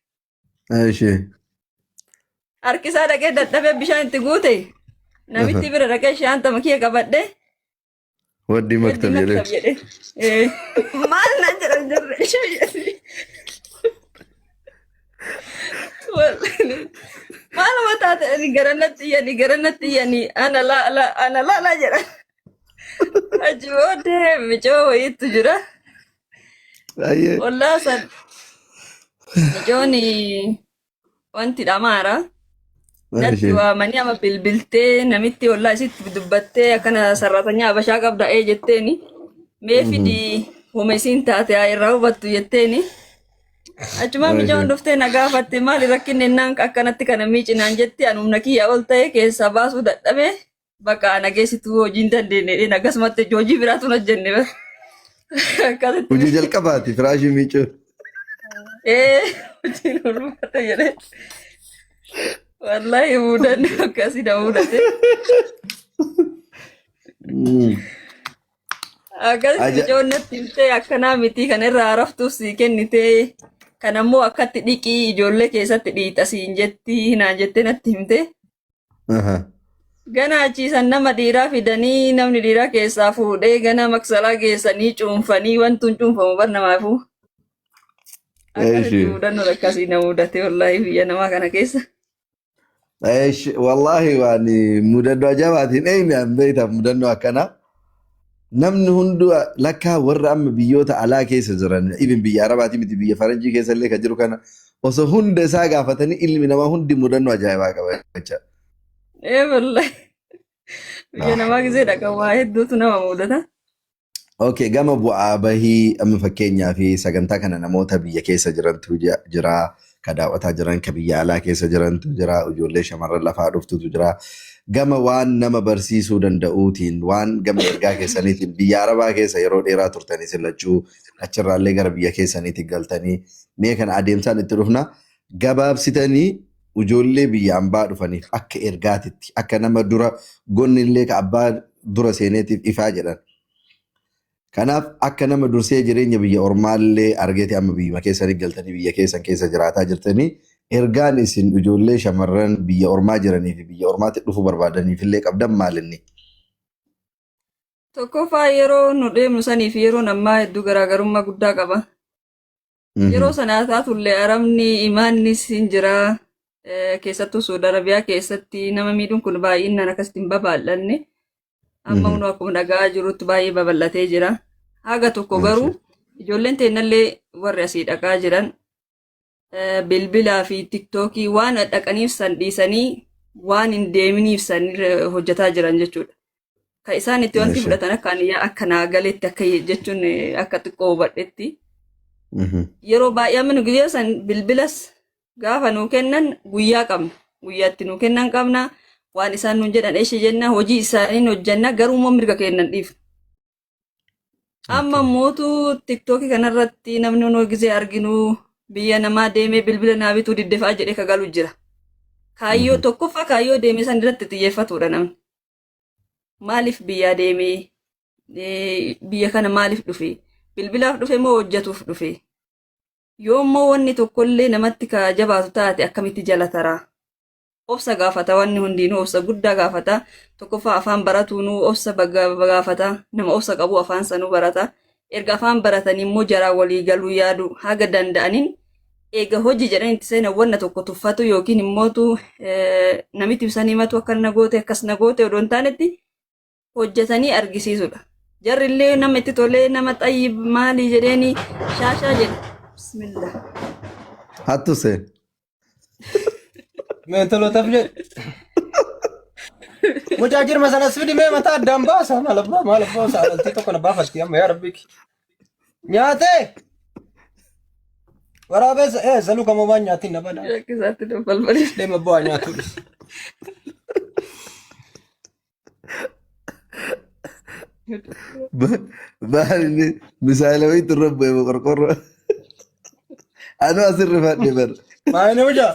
Harkisaa dhaqee dadhabee bishaan itti guute namitti bira dhaqee shaantama kee qabadhee. Waddi maktab jedhee. Maal naan jedhan jirre. Maaluma taate garanatti iyyanii ana laa jedha. Achi booddee micoo wayiitu jira. Ollaa san micoon wanti dhamaara. Natti waamanii ama bilbiltee namitti ollaa isitti dubbattee akkana sarratanyaa abashaa qabda'ee jetteeni. Mee fidii huma isiin taate haa irraa hubattu jetteeni. Achuma mijoon dhuftee na gaafatte maali rakkinni naan akkanatti kana miicinaan jetti an humna kiyya ol ta'e keessaa baasuu dadhabe bakka nageessituu hojiin dandeenye akkasumatti hojii biraatu na jenne. Hojii jalqabaati firaashii miicuu. Hojiin ulfaata jedhee. Wallahi mudanne akkasii na mudate. Akkas mijoon natti himtee akkanaa miti kan irraa raftuuf sii kennitee. Kan ammoo akkatti dhiqii ijoollee keessatti dhiixasiin jetti hinaan jettee natti himte. Gana achiisan nama dhiiraa fidanii namni dhiiraa keessaa fuudhee gana maksalaa geessanii cuunfanii wantuun cuunfamu bar namaafuu. Akkasitti mudannoo akkasii na mudate wallaahi biyya namaa kana keessa. Wallaahi waan mudannoo ajabaatiin eenyaan beektaa mudannoo akkanaa. Namni hundu lakkaa warra amma biyyoota alaa keessa jiran ibin biyya Arabaatii miti biyya Faranjii keessa illee kan jiru kana osoo hunda isaa gaafatanii ilmi namaa hundi mudannoo ajaa'ibaa qaba jecha. Wallahi. Biyya namaa gisee dhaqamaa hedduutu nama mudata. Okay, gama bu'aa bahii amma fakkeenyaa fi sagantaa kana namoota biyya keessa jirantu jira, ka daawwataa jiran, ka biyya alaa keessa jirantu jira, ijoollee shamarran lafaa dhuftutu jira. Gama waan nama barsiisuu danda'uutiin waan gama ergaa keessaniitiin biyya Arabaa keessa yeroo dheeraa turtanii sillachuu achirraallee gara biyya keessaniitti galtanii mee kana adeemsaan itti dhufna gabaabsitanii ijoollee biyya ambaa dhufaniif akka ergaatitti akka nama dura gonnillee ka abbaa dura seeneetiif ifaa jedhan. Kanaaf akka nama dursee jireenya biyya ormaallee argeeti amma biyya keessanii galtanii biyya keessan keessa jiraataa jirtanii ergaan isin ijoollee shamarran biyya ormaa jiranii fi biyya ormaatti dhufuu barbaadaniif illee qabdan maalinni? Tokkoffaa yeroo nu deemnu sanii fi yeroo ammaa hedduu garaagarummaa guddaa qaba. Yeroo sanaa taatullee Arabni imaannis hin jira. Keessattuu Saudi Arabiyaa keessatti nama miidhuun kun baay'inaan akkasitti hin babal'anne. Amma hunu akkuma dhagaa jirutti baay'ee babal'atee jira. Haga tokko garuu ijoolleen teennallee warri asii dhaqaa jiran bilbilaa fi tiktookii waan dhaqaniif san dhiisanii waan hin deeminiif san hojjetaa jiran jechuudha. Kan isaan itti wanti fudhatan akka naa galeetti akka jechuun akka xiqqoo hubadhetti. Yeroo baay'ee amma nu guyyaa san bilbilas gaafa nuu kennan guyyaa qabna. Guyyaatti nuu kennan qabna. Waan isaan nuun jedhan eeshe jenna hojii isaaniin hojjanna garuu mirga kennan dhiif. Amma mootuu tiktookii kanarratti namni nu gisee arginu biyya namaa deemee bilbila naa bituu diddefaa jedhee ka galu jira. Kaayyoo tokkoffaa kaayyoo deeme san irratti xiyyeeffatudha namni. Maaliif biyyaa deemee biyya kana maaliif dhufe? Bilbilaaf dhufe moo hojjetuuf dhufe? Yoommoo wanni tokkollee namatti ka jabaatu taate akkamitti jala taraa? Obsa gaafata wanni hundinuu obsa guddaa gaafata. Tokkoffaa afaan baratuunuu obsa gaafata. Nama obsa qabu afaan sanuu barata. Erga afaan baratanii immoo jaraa walii galuu yaadu haga danda'aniin eega hojii jedhan itti seenan wanna tokko tuffatu yookiin immootu namitti ibsanii himatu akka na goote akkas na goote odoo hin taanetti hojjetanii argisiisudha. Jarri illee nama itti tolee nama xayyib maalii jedheeni shaashaa jedhu. Bismillah. Hattu seen. Meentolootaaf jedhe. Mucaa jirma sanas fidi mee mataa addaan baasa maal abbaa saalaltii tokko na baafatti amma yaa rabbi. Nyaatee. Waraabessa saluu kamoo waan nyaatiin na badaa. Rakkisaatti balbalii. Deema bu'aa nyaatu. Baali misaala wayii turre bu'ee qorqorro. Anu asirra fadhe bar. Maayini hojaa.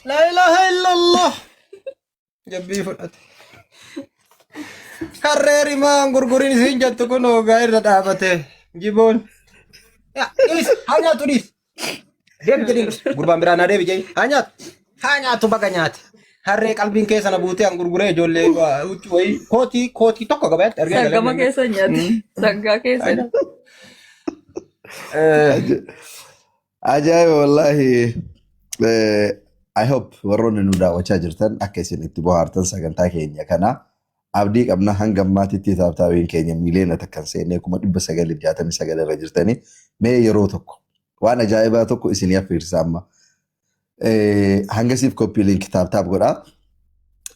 La ilaha illallah. Jabbii fudhate. Harreeri maan gurguriin isiin jettu kun hoogaa irra dhaabate. Jiboon. Haa nyaatu dhiis. Deem jedhin gurbaan biraan adeemi jee. Haa nyaatu baga nyaate. Harree qalbiin keessa na buutee an gurguree ijoollee huccuu wayii kootii tokko gabaatti argee galee. Sangama keessa nyaate. Sangaa keessa. Ajaa'iba wallaahi. I hope warroonni nu daawwachaa jirtan akka isin itti bohaartan sagantaa keenya kana abdii qabna hanga ammaatitti taaptaabiin keenya miiliyoona takkan seennee 969 irra jirtanii mee yeroo tokko waan ajaa'ibaa tokko isin affeersa amma hangasiif koppii linkii taaptaap godhaa.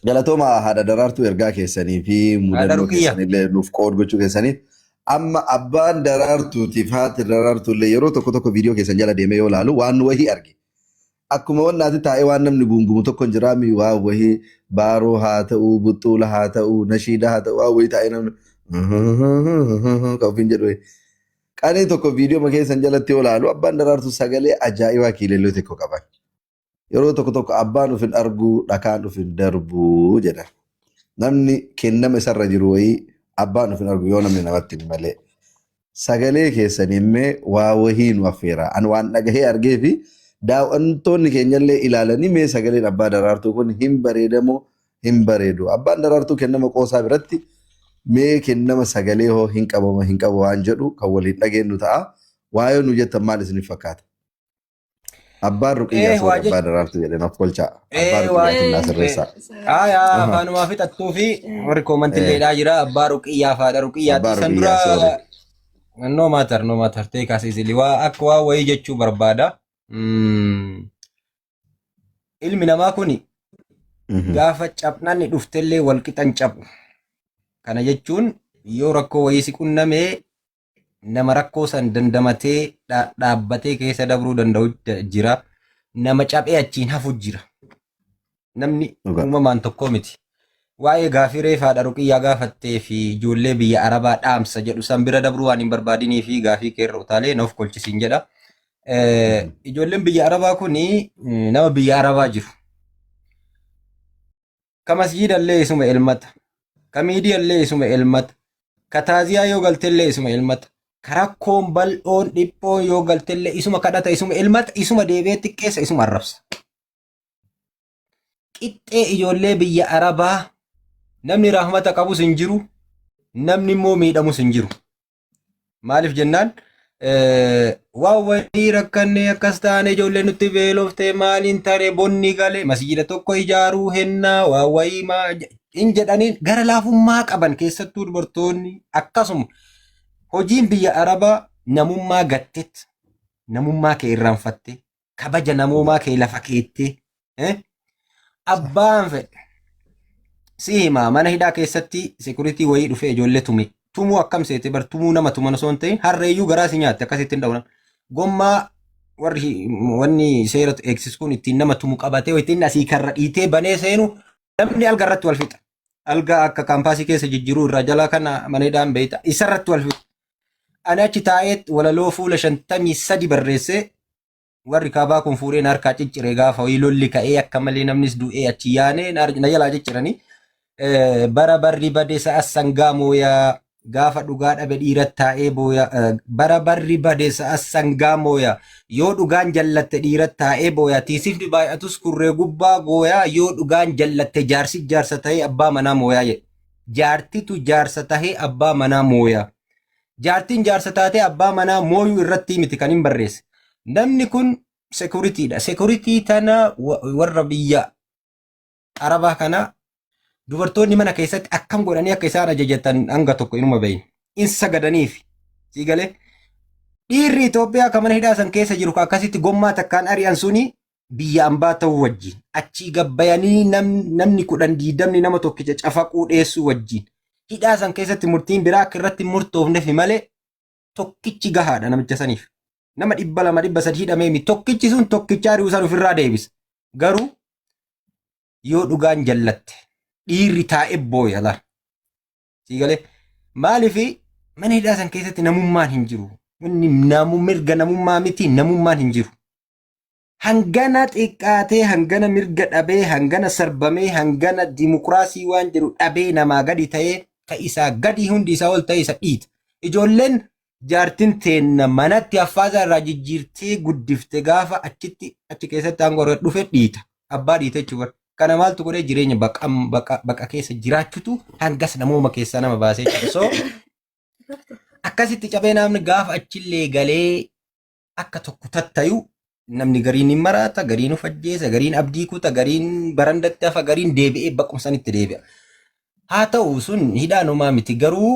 Galatooma haadha daraartuu ergaa keessanii fi mudannoo keessanillee nuuf qood gochuu keessanii amma abbaan daraartuutiif haati daraartuullee yeroo tokko viidiyoo keessan jala deemee yoo laalu waan wahii arge. Akkuma wannaati taa'ee waan namni guungumu tokko hin jiraami waa wahii baaroo haa ta'uu buxxuula haa ta'uu nashiida haa ta'uu waa wahii taa'ee namni kan ofiin jedhu. Qanii tokko viidiyoo keessan jalatti yoo laalu abbaan daraartuu sagalee ajaa'ibaa kiilelloo tokko qaban. Yeroo tokko abbaan ufin arguu dhakaan ufin darbuu jedhan. Namni kennama isarra jiru wayii abbaan ufin argu yoo namni namatti hin malee. Sagalee keessanimmee waa wahii nu affeera. An waan dhagahee argee fi daawwantoonni keenyallee ilaalanii mee sagaleen abbaa daraartuu kun hin bareedamoo hin bareedu. Abbaan daraartuu kennama qoosaa biratti mee kennama sagalee hoo hin qabu waan jedhu kan waliin dhageenyu ta'a. Waa'ee nu jettan maal isiniif fakkaata? Abbaan ruqiyyaa soora abbaa daraartuu jedhan of kolchaa. Abbaan ruqiyyaa kinnaa sirreessaa. Afaanumaa fixattuu fi warri koomantiilleedhaa jira abbaa ruqiyyaa faadha ruqiyyaatti san dura no matter ta'e kaasisili waa akka waa wayii jechuu barbaada. Ilmi namaa kuni gaafa cabnanni dhuftellee wal qixan cabu. Kana jechuun yoo rakkoo wayii si qunnamee nama rakkoo san dandamatee dhaabbatee keessa dabruu danda'u jira. Nama cabee achiin hafu jira. Namni uumamaan tokko miti. Waa'ee gaafii reefaadha ruqiyyaa gaafattee fi ijoollee biyya Arabaa dhaamsa jedhu san bira dabruu waan hin barbaadinii fi gaafii keerra utaalee naaf kolchisiin jedha. Ijoolleen biyya Arabaa kuni nama biyya Arabaa jiru. Ka masjiidallee isuma elmata. Ka miidiyallee isuma elmata. Ka taaziyaa yoo galtellee isuma elmata. Ka rakkoon bal'oon dhiphoon yoo galtellee isuma kadhata isuma elmata isuma deebee xiqqeessa isuma arrabsa. Qixxee ijoollee biyya Arabaa namni rahmata qabus hin jiru. Namni immoo miidhamus hin jiru. Maaliif jennaan? Waa wayii rakkannee akkas taane ijoollee nutti beeloftee maaliin taree bonni galee masjiida tokko ijaaruu hennaa waa wayii hin jedhaniin gara laafummaa qaban keessattuu dubartoonni akkasuma hojiin biyya Arabaa namummaa gattet namummaa kee irraanfatte kabaja namummaa kee lafa keettee abbaan fedhe si himaa mana hidhaa keessatti sekuritii wayii dhufee ijoollee tume. Tumuu akkam seete bar tumuu nama tuman osoo hin ta'in harreeyyuu garaa si nyaatte akkasitti hin dhawnan. Gommaa warri wanni seera eegsisu kun ittiin nama tumu qabatee ittiin asii karra dhiitee banee seenu namni alga irratti wal fixa. Alga akka kaampaasii keessa jijjiiruu irraa jala kana mana hidhaan beeyta isarratti wal fixa. Ani achi taa'ee walaloo fuula 53 barreessee warri kaabaa kun fuudheen harkaa ciccire gaafa wayii lolli ka'ee akka malee namnis du'ee achi yaanee na jalaa cicciranii bara barri bade sa'a sangaa mooyaa gaafa dhugaa dhabe dhiiratti taa'ee booya bara barri bade sa'a sangaa mooyaa yoo dhugaan jallatte dhiiratti taa'ee booya tiisifni baay'atus kurree gubbaa gooyaa yoo dhugaan jallatte jaarsi jaarsa ta'ee abbaa manaa mooyaa jedhe jaartitu jaarsa tahee abbaa manaa mooyaa jaartiin jaarsa taatee abbaa manaa mooyuu irratti miti kan hin barreesse namni kun sekuritiidha sekuritii tana warra biyya arabaa kana dubartoonni mana keessatti akkam godhanii akka isaan ajajatan hanga tokko inuma bayin in sagadaniif siigalee dhiirri Itoophiyaa kan mana hidhaa san keessa jiru akkasitti gommaa takkaan ari'an suni biyya ambaa ta'uu wajjin achii gabbayanii namni 10 nama tokkicha cafaquu dheessuu wajjin hidhaa san keessatti murtiin biraa akka irratti murtoofneef malee tokkichi gahaadha namicha saniif nama 200 300 hidhamee mi tokkichi sun tokkicha ari'uu san ofirraa deebisa garuu yoo dhugaan jallatte dhiirri taa'e booya la siigalee maaliifi mana hidhaa san keessatti namummaan hin jiru inni mirga namummaa miti namummaan hin jiru hangana xiqqaatee hangana mirga dhabee hangana sarbamee hangana dimokiraasii waan jedhu dhabee namaa gadi ta'ee ka isaa gadi hundi isaa ol ta'e isa dhiita ijoolleen jaartin teenna manatti affaasaa irraa jijjiirtee guddifte gaafa achi keessatti hangoree dhufe dhiita abbaa dhiita jechuudha kana maaltu godhee jireenya baqa keessa jiraachutu hangas namooma keessaa nama baasee jira so akkasitti cabee namni gaafa achillee galee akka tokko tattayu namni gariin hin maraata gariin of ajjeesa gariin abdii kuta gariin barandatti hafa gariin deebi'ee baqqumsanitti deebi'a haa ta'u sun hidhaanumaa miti garuu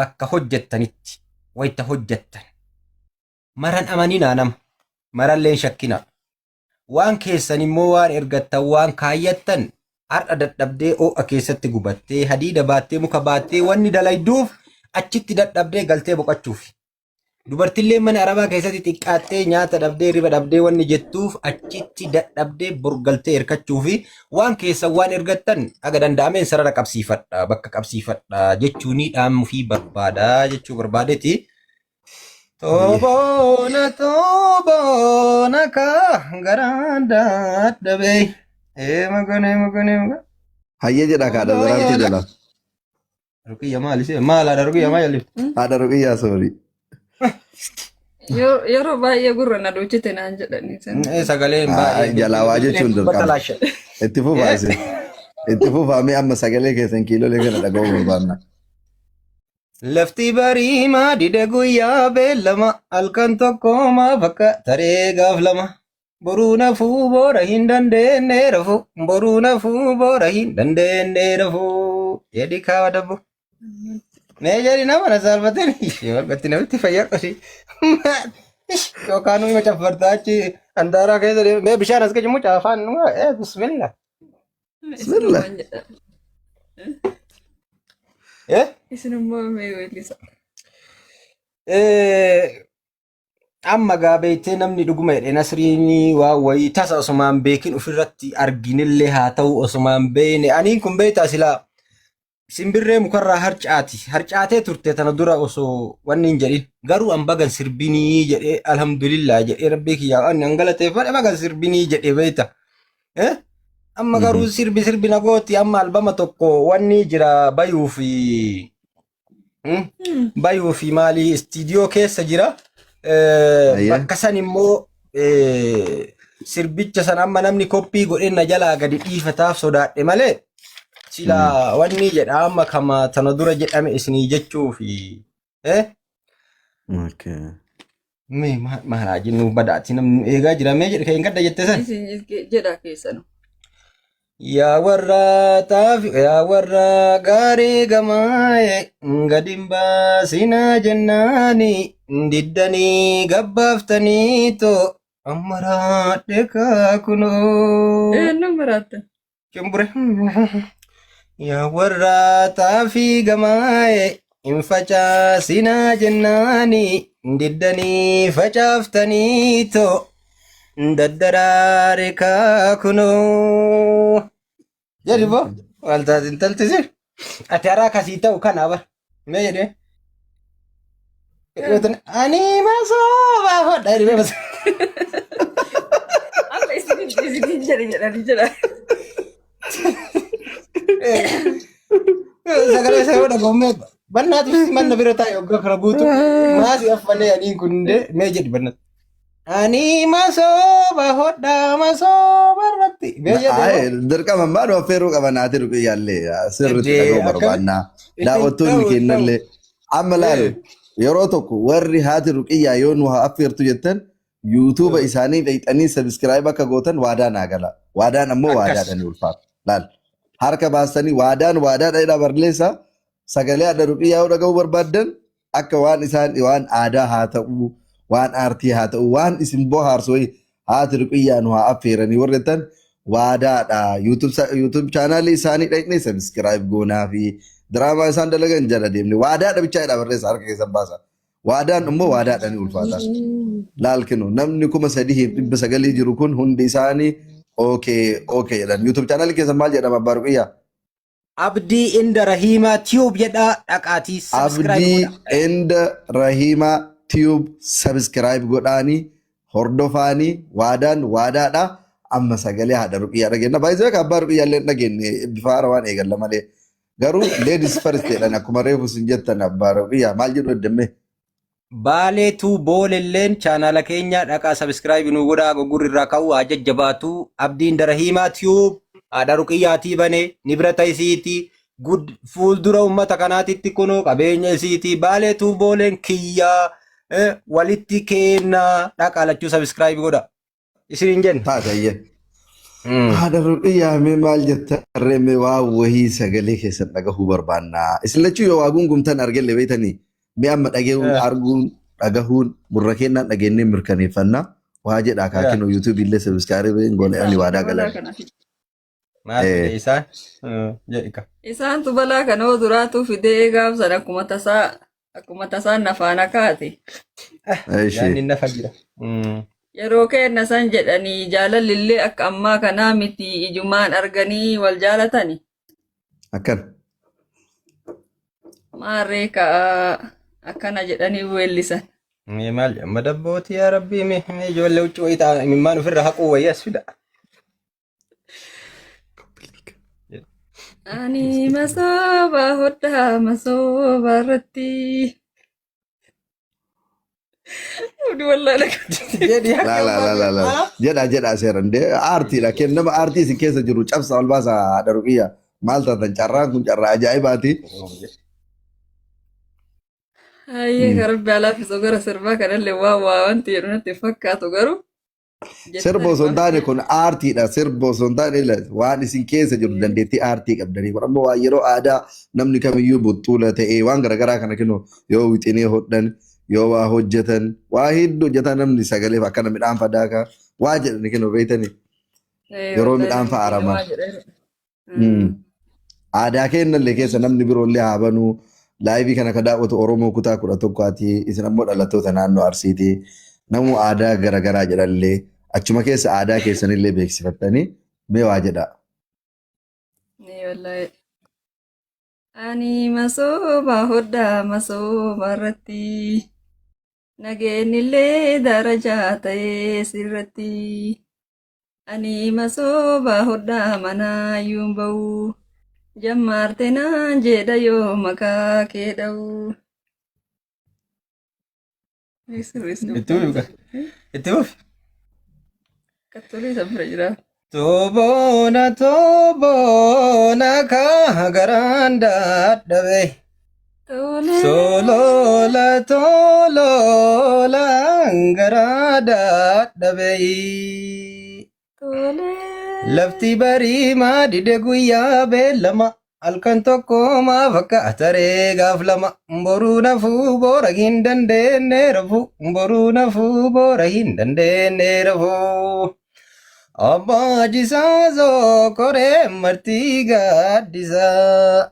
bakka hojjettanitti wayita hojjettan maran amaninaa nama maralleen shakkinaa waan keessan immoo waan ergattan waan kaayyattan har'a dadhabdee oo'a keessatti gubattee hadiida baattee muka baattee wanni dalayduuf achitti dadhabdee galtee boqachuuf dubartillee mana arabaa keessatti xiqqaattee nyaata dhabdee riba dhabdee wanni jettuuf achitti dadhabdee borgaltee erkachuufi waan keessan waan ergattan aga danda'ameen sarara qabsiifadha bakka qabsiifadha jechuuni dhaamufii barbaada jechuu barbaadeeti. Tobona ka garanda dabe magane Hayya jedha kaadha daraarti jala. Ruqiyya maali se maal ada ruqiyya maal jalli Haadha ruqiyyaa soori. Yeroo baay'ee gurra na duuchite naan jedhanii sagaleen baay'ee Jalaa waa jechuun dirqama. Itti fufaase. Itti fufaamee amma sagalee keessan kiilolee kana dhaga'uu barbaanna. Lafti bariimaa dide guyyaa beellama halkan tokkoomaa bakka taree gaaf lama boruu nafuu boora hin dandeenye rafu boruu nafuu boora hin dandeenye rafu jedhi kaawa dabbo mee jedhi nama na saalfatanii walbatti namitti fayyaa qosi yookaan nama caffartaa achi handaaraa keessa deemu mee bishaan as gajimu caafaan bismillah Bismillah. Isinimmoo mee weellisa. Amma gaabeettee namni dhuguma jedhe nasriin waa wayii tasa osumaan beekin ofirratti arginillee haa ta'u osumaan beene aniin kun beektaa silaa simbirree mukarraa harcaatee turte tana dura osoo wanni hin jedhin garuu an bagan sirbinii jedhee alhamdulillah jedhee rabbii kiyyaa an galateeffadhe bagan sirbinii jedhee beekta amma garuu sirbi nagooti amma albama tokko wanni jira bayuu fi maali istiidiyoo keessa jira bakka san immoo sirbicha san amma namni koppii godhee na jalaa gadi dhiifataaf sodaadhe malee sila wanni jedha amma kama tana dura jedhame isinii jechuufi maalaa jennu badaati namni eegaa jira mee jedhe kan gadda jette san Jedha keessanu. yaa warra gaarii gamaaye gadin baasinaa jennaani diddanii gabbaaftanii to ammaraadhe kaakunoo Nu maraatta. Kimbure yaa warra taafii gamaaye hin facaasinaa jennaani diddanii facaaftanii to daddaraare kaakunoo jedhi boo waltaatiin taltisir ati haraa kasii ta'u kanaa bar mee jedhee ani masoo baafadha hiribee jedhanii jedha. Sagalee isaa yoo dhagahume bannaatu manna bira taa'e waggaa kana guutu maasii affanee adiin kun hundee mee jedhi bannaatu. Ani masooba hodhaa masooba irratti mee jedhi. Dirqama maal affeeruu qaban ati ruqiyyaallee sirriitti dhaga'uu barbaannaa. Daawwattoonni kennallee amma laalu yeroo tokko warri haati ruqiyyaa yoo nu haa affeertu jettan yuutuuba isaanii dhayxanii sabiskiraayib akka gootan waadaa naa gala. Waadaan ammoo waadaadhaan ulfaata. Laal harka baastanii waadaan waadaadha barleessa sagalee adda ruqiyyaa yoo dhaga'uu barbaaddan akka waan isaan waan aadaa haa ta'uu waan aartii haa ta'uu waan isin bohaarsu haati ruqiyyaa nu haa affeeranii warrettan waadaadha. YouTube chaanaalii isaanii dhayxanii sabiskiraayib goonaa fi diraamaa isaan dalagan jala deemne waadaadha bichaadha barreessa harka keessan baasa. Waadaan immoo waadaadhaan ulfaata. Laal kennu namni 3,900 jiru kun hundi isaanii okay jedhan. YouTube channel keessan maal jedhama abbaa ruqiyyaa? Abdii Inda Rahimaa Tube jedhaa dhaqaatii Abdii Inda Rahimaa Tube subscribe godhaanii hordofaanii waadaan waadaadha. Amma sagalee haadha ruqiyyaa dhageenya. Baay'ee akka abbaa ruqiyyaa illee dhageenya bifa haarawaan eegalla malee. Garuu ladies first jedhan akkuma reefu sin jettan abbaa ruqiyyaa maal jedhu eddamme? Baaleetu boolelleen chaanala keenya dhaqaa subscribe nu godhaa gogurri irraa ka'uu haa jajjabaatu. Abdiin Darahimaa Tube haadha ruqiyyaatii bane ni bira ta'isiiti fuuldura uummata kanaatitti kunoo qabeenya isiiti. Baaleetu booleen kiyyaa walitti kennaa dhaqaa lachuu subscribe godha. Isin jenne. Taatayye. Haadha ruqiyyaa mee maal jettan reemee waa wahii sagalee keessan dhagahuu barbaannaa. Isin lachuu yoo waa gungumtan argelle beeytanii. Mee amma dhageewuun arguun dhagahuun murra kennaan dhageenyee mirkaneeffannaa waa jedhaa kaakinoo YouTube illee sabiskaarii goonee waadaa galan. Maal isaan jedhika. Isaantu balaa kana duraatu fidee gaafsan akkuma tasaan nafaana kaate. Yaanni nafa jira. Yeroo kenna san jedhanii jaalalillee akka ammaa kanaa miti ijumaan arganii wal jaalatani. Akkan. Maarree akkana jedhanii weellisan. Maal amma dabbooti yaa rabbii mee ijoollee huccuu wayii ta'a imimmaan ofirra haquu wayii as fida. Ani masooba hodhaa masooba irratti. Jedhaa seeran aartiidha kennama aartii isin keessa jiru cabsa ol baasa haadha ruqiyyaa maal taatan carraan kun carraa ajaa'ibaati. Hayyee garbi alaafisoo gara sirbaa kanallee waa wanti jedhu natti fakkaatu garuu. Sirba osoo hin taane kun aartiidha. Sirba osoo hin taane waan isin keessa jiru dandeettii aartii qabdanii. Ammoo waa yeroo aadaa namni kamiyyuu buttuula ta'ee waan garaagaraa kana kennu yoo wixinee hodhan yoo waa hojjetan waa hedduu hojjetan namni sagalee akkana midhaan fadaakaa waa jedhani kennu beeytanii. Yeroo midhaan fa'aaraman. Aadaa kennallee keessa namni biroollee haa banuu. Laayivii kana ka daawwatu Oromoo kutaa 11ati isin ammoo dhalattoota naannoo Arsiiti. Namu aadaa garaagaraa jedhallee achuma keessa aadaa keessanillee beeksifattanii mee waa jedhaa. Ani masooba hodhaa masooba irratti nageenillee darajaa ta'ee sirratti. Ani masooba hodhaa manaa yuun ba'uu. Jammaarte naan jedha yoo maqaa kee dha'u. Itti fufi. Kattolii isa bira jira. Toboona kaa garaan dadhabe. Soloola garaa dadhabe. Lafti barii maadide guyyaa beellama halkan tokko maa fakkaata gaaf lama boruu nafuu boora hin dandeenye rafu boruu nafuu boora hin dandeenye rafu. Abbaa jisaa zookoree martii gaaddisaa.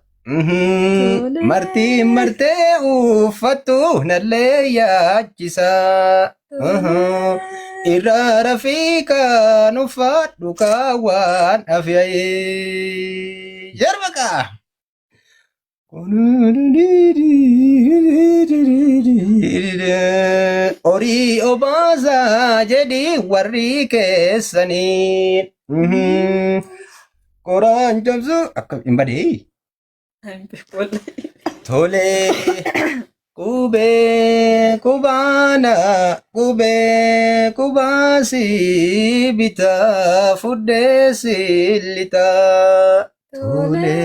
Martii martee uffattu nallee yaachisaa. Irraa rafiikaan uffadhu kaawwan afyaa'ee. Jarbaqaa. Horii obaasaa jedhi warri keessanii Qoraan cabsu akka hin badee. Tole. Qubee qubaana qubee qubaasi bitaa fudheesi litaa. Tole.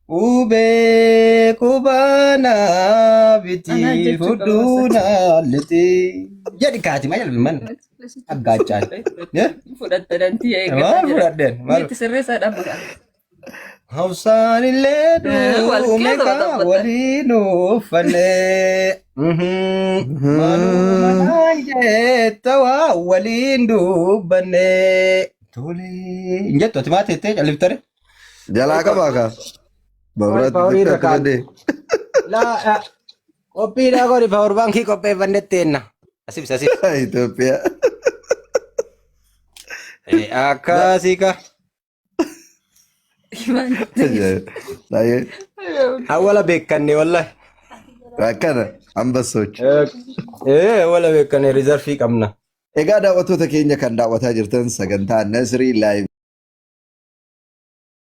Qubee qubaana bitii fudhuuna litii. Jadi kaati maal man aggaachaa. Fudhattanantii Maal eeggatan jira. fudhadheen maal. Itti sirreessaa dhaabata. Hausaan illee Wal duume keessa kaa wal waliin uffannee. Malumaan jetta waa waliin dubbannee. Tole. Hin jettu ati maa teettee calliftare? Jalaa qabaa kaa. Baburaatti Paaworii irra xiqqaatti badee. Laa qophiidhaa godhi paawur baankii qopheeffannetteena. Asibsi asibsi. Itoophiyaa. Akkasii ka. Baay'ee Awwala beekanne wallahi. akkana ambassochi. Awwala beekanne rizarfii qabna. Egaa daawwattoota keenya kan daawwataa jirtan sagantaa Nasrii Live